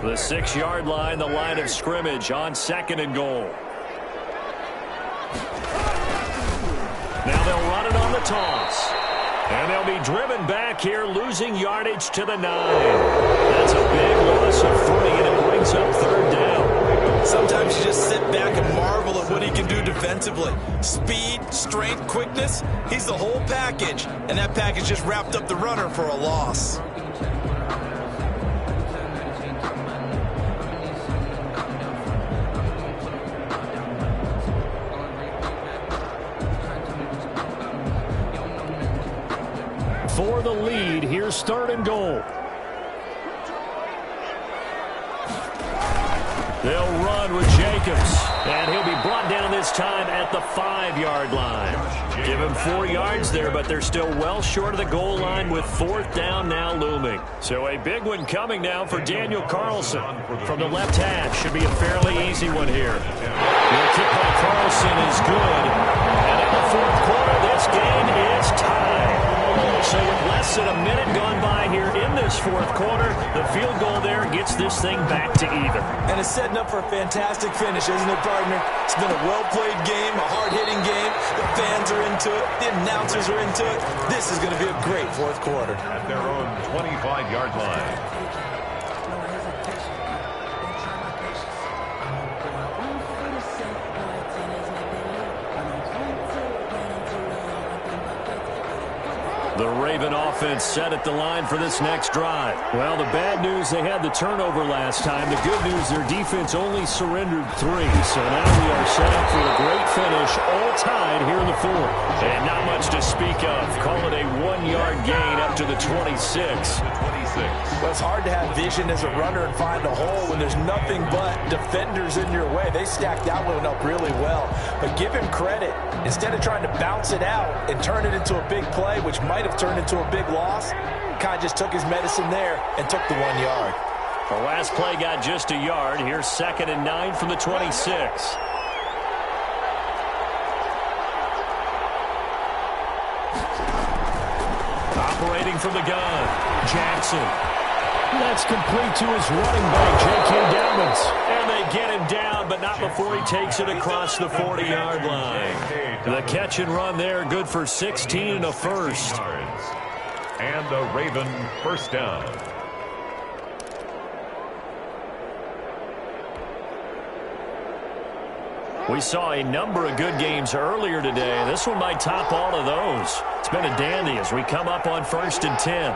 The 6-yard line, the line of scrimmage on 2nd and goal. Now they'll the toss. And they'll be driven back here, losing yardage to the 9. That's a big loss of 3, and it brings up 3rd down. Sometimes you just sit back and marvel at what he can do defensively. Speed, strength, quickness, he's the whole package. And that package just wrapped up the runner for a loss. For the lead, here's 3rd and goal. They'll run with Jacobs, and he'll be brought down this time at the 5-yard line. Give him 4 yards there, but they're still well short of the goal line with 4th down now looming. So a big one coming now for Daniel Carlson from the left hash. Should be a fairly easy one here. The kick by Carlson is good, and in the 4th quarter, this game is tied. So with less than a minute gone by here in this 4th quarter, the field goal there gets this thing back to even. And it's setting up for a fantastic finish, isn't it, partner? It's been a well-played game, a hard-hitting game. The fans are into it. The announcers are into it. This is going to be a great 4th quarter. At their own 25-yard line. The Raven offense set at the line for this next drive. Well, the bad news, they had the turnover last time. The good news, their defense only surrendered 3. So now we are set up for a great finish, all tied here in the 4th. And not much to speak of. Call it a 1-yard gain up to the 26. Well, it's hard to have vision as a runner and find a hole when there's nothing but defenders in your way. They stacked that one up really well. But give him credit. Instead of trying to bounce it out and turn it into a big play, which might have turned into a big loss, kind of just took his medicine there and took the 1 yard. The last play got just a yard. Here's 2nd and 9 from the 26. Operating from the gun, Jackson. That's complete to his running back, J.K. Dobbins. And they get him down, but not before he takes it across the 40-yard line. The catch and run there, good for 16 and a first. And the Raven 1st down. We saw a number of good games earlier today. This one might top all of those. It's been a dandy as we come up on 1st and 10.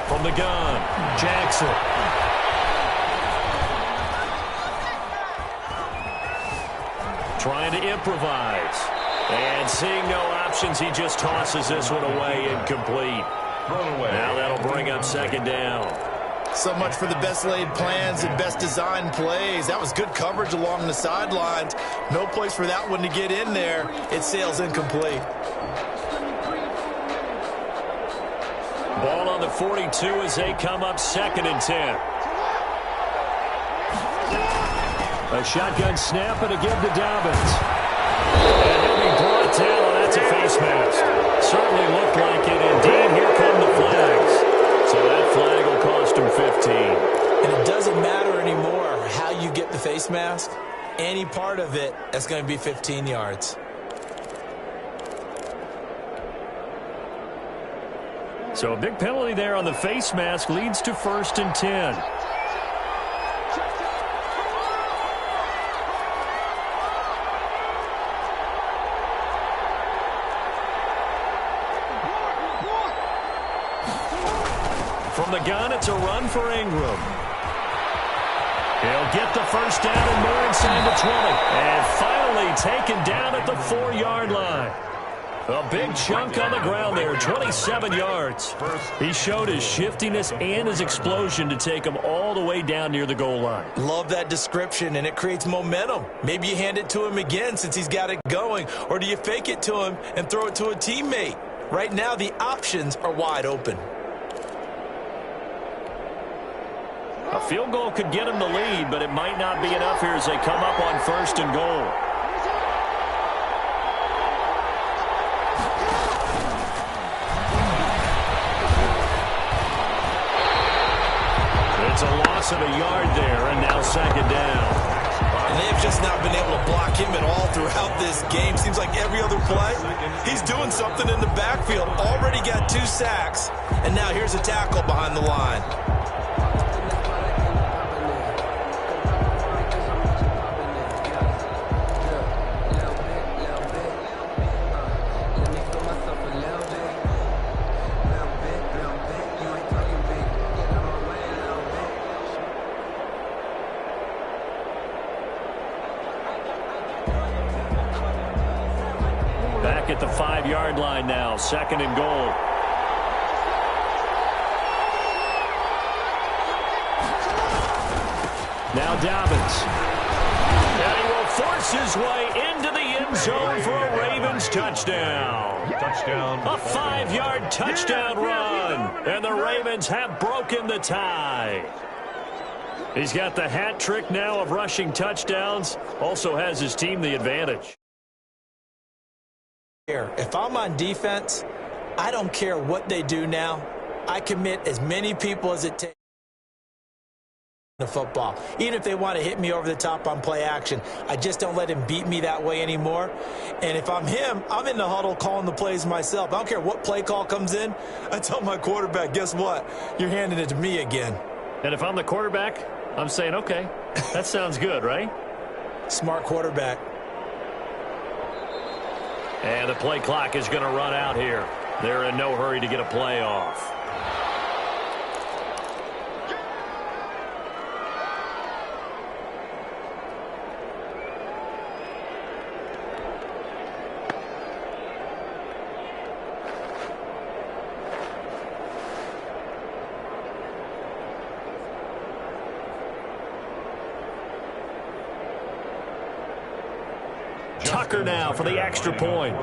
From the gun, Jackson. Trying to improvise. And seeing no options, he just tosses this one away, incomplete. Now that'll bring up 2nd down. So much for the best laid plans and best designed plays. That was good coverage along the sidelines. No place for that one to get in there. It sails incomplete. Ball on the 42 as they come up 2nd and 10. A shotgun snap and a give to Dobbins. And he'll be brought down. That's a face mask. Certainly looked like it. Indeed, here come the flags. So that flag will cost him 15. And it doesn't matter anymore how you get the face mask. Any part of it, that's going to be 15 yards. So a big penalty there on the face mask leads to 1st and 10. From the gun, it's a run for Ingram. He'll get the 1st down and more inside the 20. And finally taken down at the 4-yard line. A big chunk on the ground there, 27 yards. He showed his shiftiness and his explosion to take him all the way down near the goal line. Love that description, and it creates momentum. Maybe you hand it to him again since he's got it going, or do you fake it to him and throw it to a teammate? Right now, the options are wide open. A field goal could get him the lead, but it might not be enough here as they come up on 1st and goal. It's a loss of a yard there, and now second down. And they have just not been able to block him at all throughout this game. Seems like every other play, he's doing something in the backfield. Already got 2 sacks, and now here's a tackle behind the line. Back at the 5-yard line now, second and goal. Now Dobbins. And he will force his way into the end zone for a Ravens touchdown. Touchdown. A 5-yard touchdown run. And the Ravens have broken the tie. He's got the hat trick now of rushing touchdowns. Also has his team the advantage. If I'm on defense, I don't care what they do now. I commit as many people as it takes to football. Even if they want to hit me over the top on play action, I just don't let him beat me that way anymore. And if I'm him, I'm in the huddle calling the plays myself. I don't care what play call comes in. I tell my quarterback, guess what? You're handing it to me again. And if I'm the quarterback, I'm saying, okay, that sounds good, right? Smart quarterback. And the play clock is going to run out here. They're in no hurry to get a play off. Tucker now for the extra point.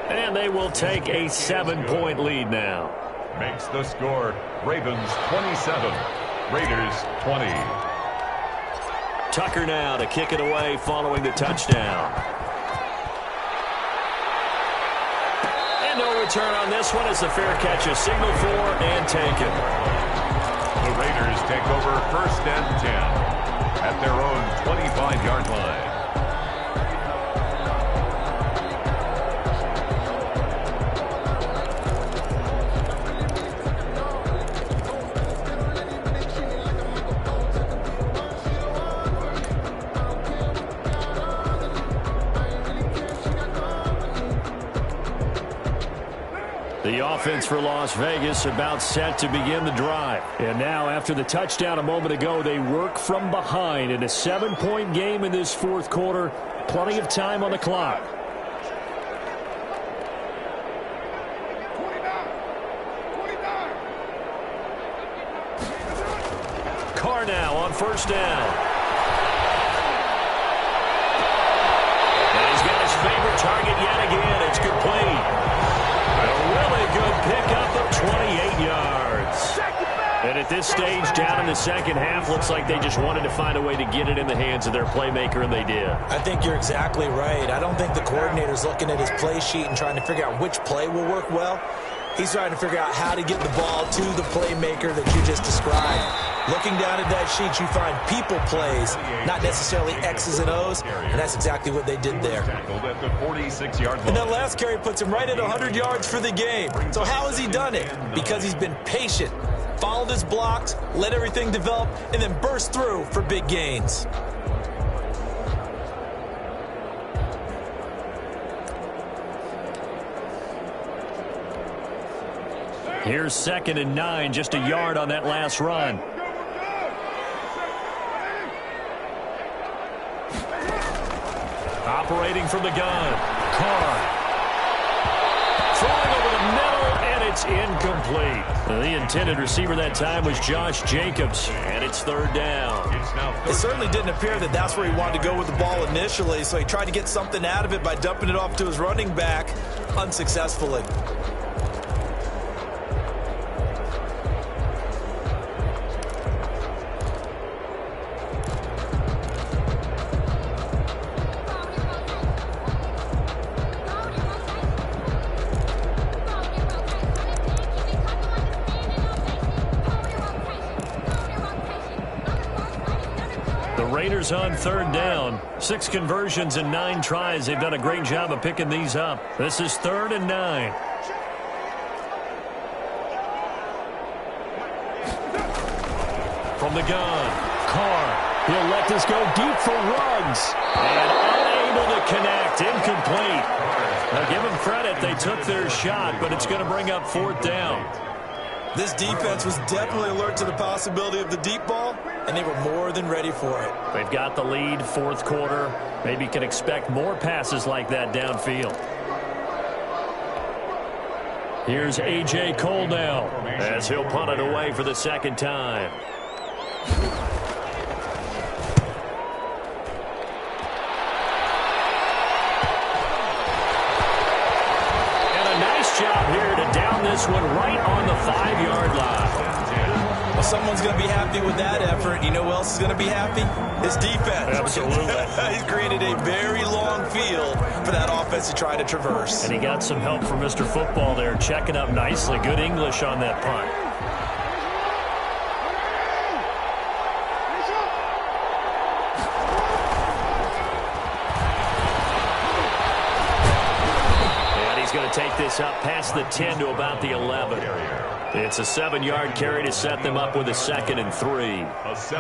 And they will take a 7-point lead now. Makes the score Ravens 27, Raiders 20. Tucker now to kick it away following the touchdown. No return on this one as the fair catch is signaled for and taken. The Raiders take over 1st and 10 at their own 25-yard line. The offense for Las Vegas about set to begin the drive. And now after the touchdown a moment ago, they work from behind in a 7-point game in this 4th quarter. Plenty of time on the clock. Carr now on 1st down. And he's got his favorite target yet again. It's complete. A really good pickup of 28 yards. And at this stage, down in the second half, looks like they just wanted to find a way to get it in the hands of their playmaker, and they did. I think you're exactly right. I don't think the coordinator's looking at his play sheet and trying to figure out which play will work well. He's trying to figure out how to get the ball to the playmaker that you just described. Looking down at that sheet, you find people plays, not necessarily X's and O's, and that's exactly what they did there. And that last carry puts him right at 100 yards for the game. So how has he done it? Because he's been patient, followed his blocks, let everything develop, and then burst through for big gains. Here's 2nd and 9, just a yard on that last run. Operating from the gun, Carr. Throwing over the middle, and it's incomplete. The intended receiver that time was Josh Jacobs, and it's 3rd down. It certainly didn't appear that that's where he wanted to go with the ball initially, so he tried to get something out of it by dumping it off to his running back unsuccessfully. Raiders on third down. 6 conversions and 9 tries. They've done a great job of picking these up. This is 3rd and 9. From the gun, Carr. He'll let this go deep for Ruggs. And unable to connect. Incomplete. Now give them credit. They took their shot, but it's going to bring up 4th down. This defense was definitely alert to the possibility of the deep ball, and they were more than ready for it. They've got the lead, 4th quarter. Maybe can expect more passes like that downfield. Here's A.J. Cole now as he'll punt it away for the 2nd time. Job here to down this one right on the 5-yard line. Well, someone's going to be happy with that effort. You know who else is going to be happy? His defense. Absolutely. He's created a very long field for that offense to try to traverse. And he got some help from Mr. Football there, checking up nicely. Good English on that punt. Take this up past the 10 to about the 11. It's a 7-yard carry to set them up with a 2nd and 3.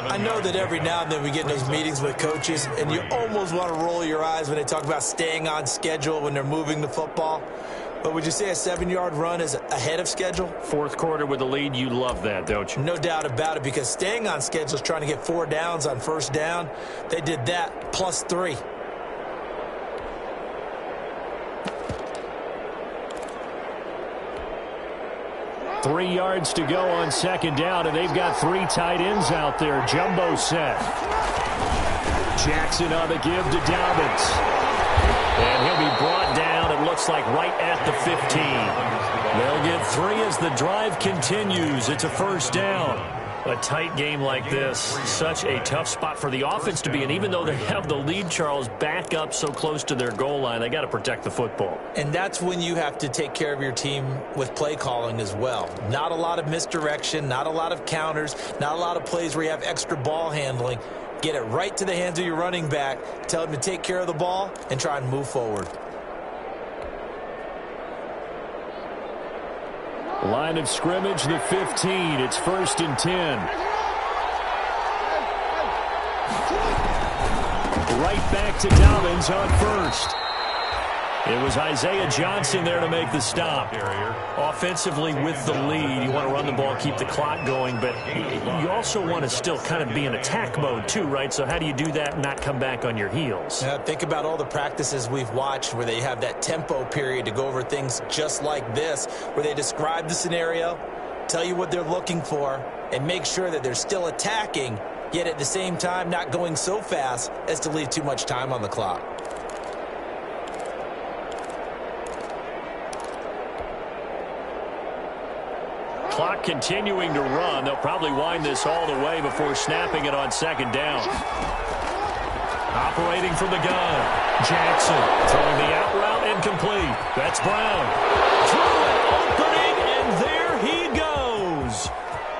I know that every now and then we get in those meetings with coaches, and you almost want to roll your eyes when they talk about staying on schedule when they're moving the football. But would you say a 7-yard run is ahead of schedule? 4th quarter with the lead, you love that, don't you? No doubt about it, because staying on schedule is trying to get 4 downs on 1st down. They did that plus 3. Three yards to go on 2nd down, and they've got 3 tight ends out there. Jumbo set. Jackson on the give to Dobbins. And he'll be brought down, it looks like, right at the 15. They'll get 3 as the drive continues. It's a 1st down. A tight game like this, such a tough spot for the offense to be in. Even though they have the lead, Charles, back up so close to their goal line, they got to protect the football. And that's when you have to take care of your team with play calling as well. Not a lot of misdirection, not a lot of counters, not a lot of plays where you have extra ball handling. Get it right to the hands of your running back, tell him to take care of the ball, and try and move forward. Line of scrimmage, the 15. It's 1st and 10. Right back to Dobbins on 1st. It was Isaiah Johnson there to make the stop. Offensively with the lead, you want to run the ball, keep the clock going, but you also want to still kind of be in attack mode too, right? So how do you do that and not come back on your heels? Think about all the practices we've watched where they have that tempo period to go over things just like this, where they describe the scenario, tell you what they're looking for, and make sure that they're still attacking, yet at the same time not going so fast as to leave too much time on the clock. Clock continuing to run. They'll probably wind this all the way before snapping it on 2nd down. Operating from the gun. Jackson throwing the out route incomplete. That's Brown. Through an opening, and there he goes.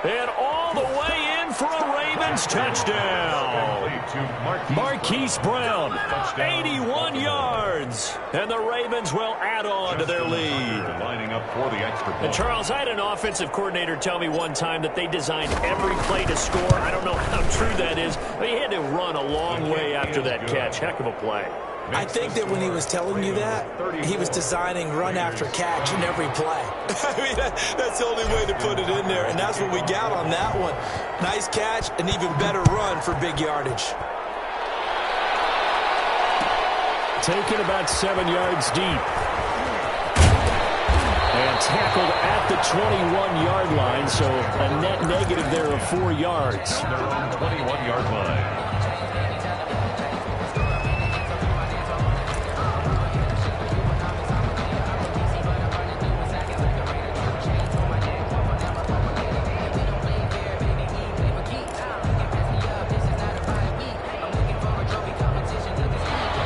And all the way in for a Ravens touchdown. Marquise Brown, 81 yards. And the Ravens will add on to their lead. Lining up for the extra point. And Charles, I had an offensive coordinator tell me one time that they designed every play to score. I don't know how true that is, but he had to run a long way after that catch. Heck of a play. I think that when he was telling you that, he was designing run after catch in every play. I mean, that's the only way to put it in there, and that's what we got on that one. Nice catch, an even better run for big yardage. Taken about 7 yards deep. And tackled at the 21-yard line, so a net negative there of 4 yards. Their own 21-yard line.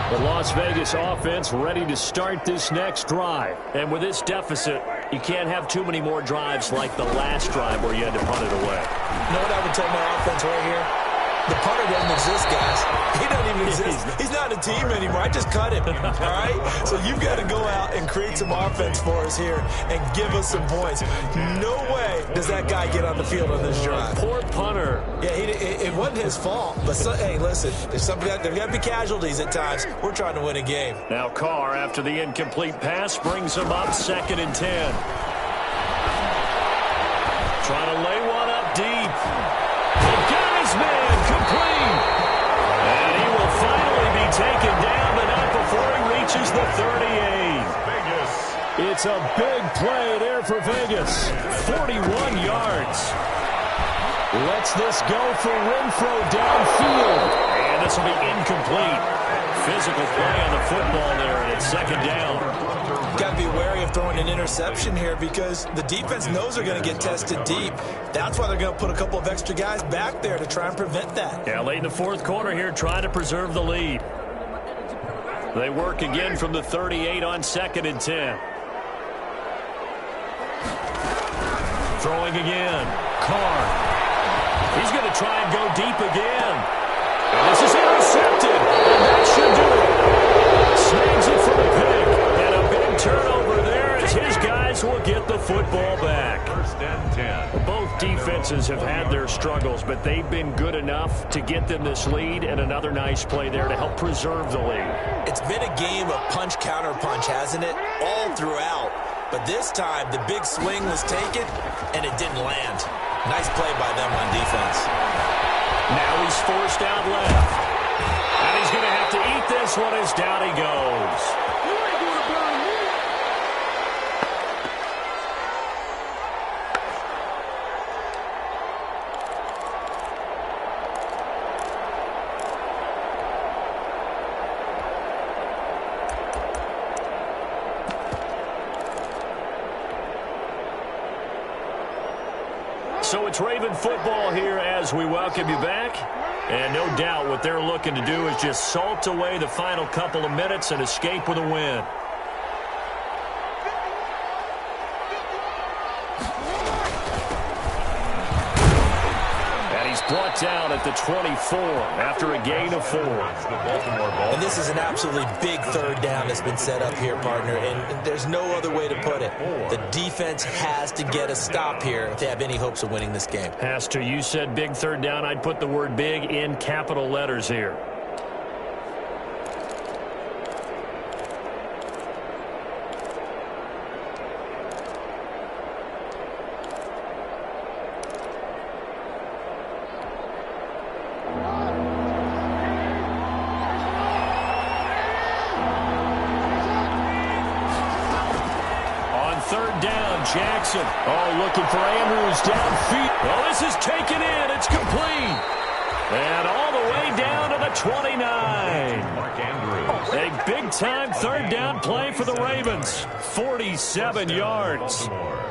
The Las Vegas offense ready to start this next drive. And with this deficit, you can't have too many more drives like the last drive where you had to punt it away. You know what I would tell my offense right here? The punter doesn't exist, guys. He doesn't even exist. He's not a team anymore. I just cut him, all right? So you've got to go out and create some offense for us here and give us some points. No way does that guy get on the field on this drive. Poor punter. Yeah, it wasn't his fault. But, hey, listen, there's got to be casualties at times. We're trying to win a game. Now Carr, after the incomplete pass, brings him up 2nd and 10. Trying to lay one up deep. He got his man complete. And he will finally be taken down, but not before he reaches the 38. Vegas. It's a big play there for Vegas. 41 yards. Lets this go for Renfro downfield. And this will be incomplete. Physical play on the football there, and it's 2nd down. Got to be wary of throwing an interception here because the defense knows they're going to get tested deep. That's why they're going to put a couple of extra guys back there to try and prevent that. Yeah, late in the 4th quarter here, trying to preserve the lead. They work again from the 38 on 2nd and 10. Throwing again. Carr. He's going to try and go deep again. And this is intercepted. And that should do it. Snags it for the pick. And a big turnover there as his guys will get the football back. 1st and 10. Both defenses have had their struggles, but they've been good enough to get them this lead, and another nice play there to help preserve the lead. It's been a game of punch-counter-punch, hasn't it? All throughout. But this time, the big swing was taken, and it didn't land. Nice play by them on defense. Now he's forced out left. And he's going to have to eat this one as down he goes. So it's Raven football here as we welcome you back. And no doubt what they're looking to do is just salt away the final couple of minutes and escape with a win. And he's brought down at the 24 after a gain of 4. And this is an absolutely big 3rd down that's been set up here, partner, and there's no other way to put it. The defense has to get a stop here if they have any hopes of winning this game. Has to. You said big 3rd down. I'd put the word big in capital letters here. Jackson. Oh, looking for Andrews downfield. Well, this is taken in. It's complete. And all the way down to the 29. Mark Andrews. A big-time 3rd down play for the Ravens. 47 yards. Baltimore.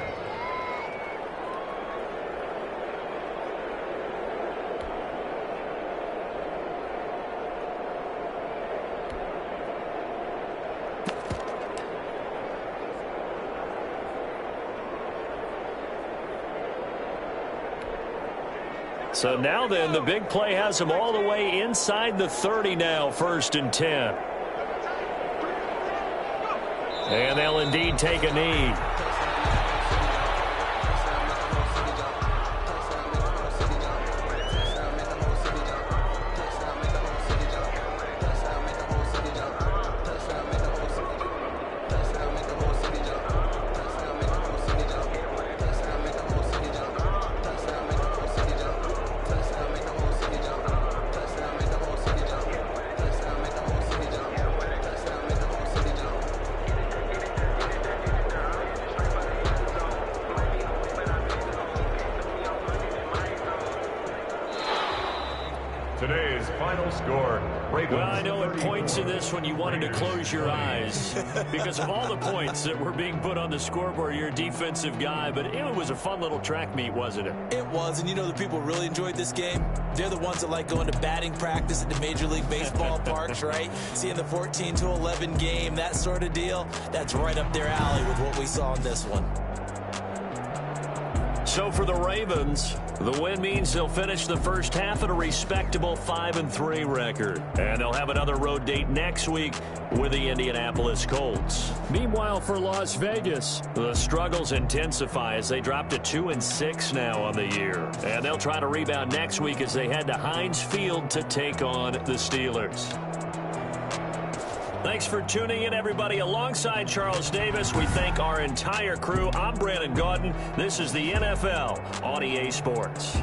So now then, the big play has them all the way inside the 30 now, 1st and 10. And they'll indeed take a knee. Today's final score. Ravens. Well, I know at points in this one you wanted to close your eyes because of all the points that were being put on the scoreboard. You're a defensive guy, but it was a fun little track meet, wasn't it? It was, and you know the people really enjoyed this game? They're the ones that like going to batting practice at the Major League Baseball parks, right? Seeing the 14-11 game, that sort of deal. That's right up their alley with what we saw in this one. So for the Ravens, the win means they'll finish the first half at a respectable 5-3 record. And they'll have another road date next week with the Indianapolis Colts. Meanwhile, for Las Vegas, the struggles intensify as they drop to 2-6 now on the year. And they'll try to rebound next week as they head to Heinz Field to take on the Steelers. Thanks for tuning in, everybody. Alongside Charles Davis, we thank our entire crew. I'm Brandon Gaudin. This is the NFL on EA Sports.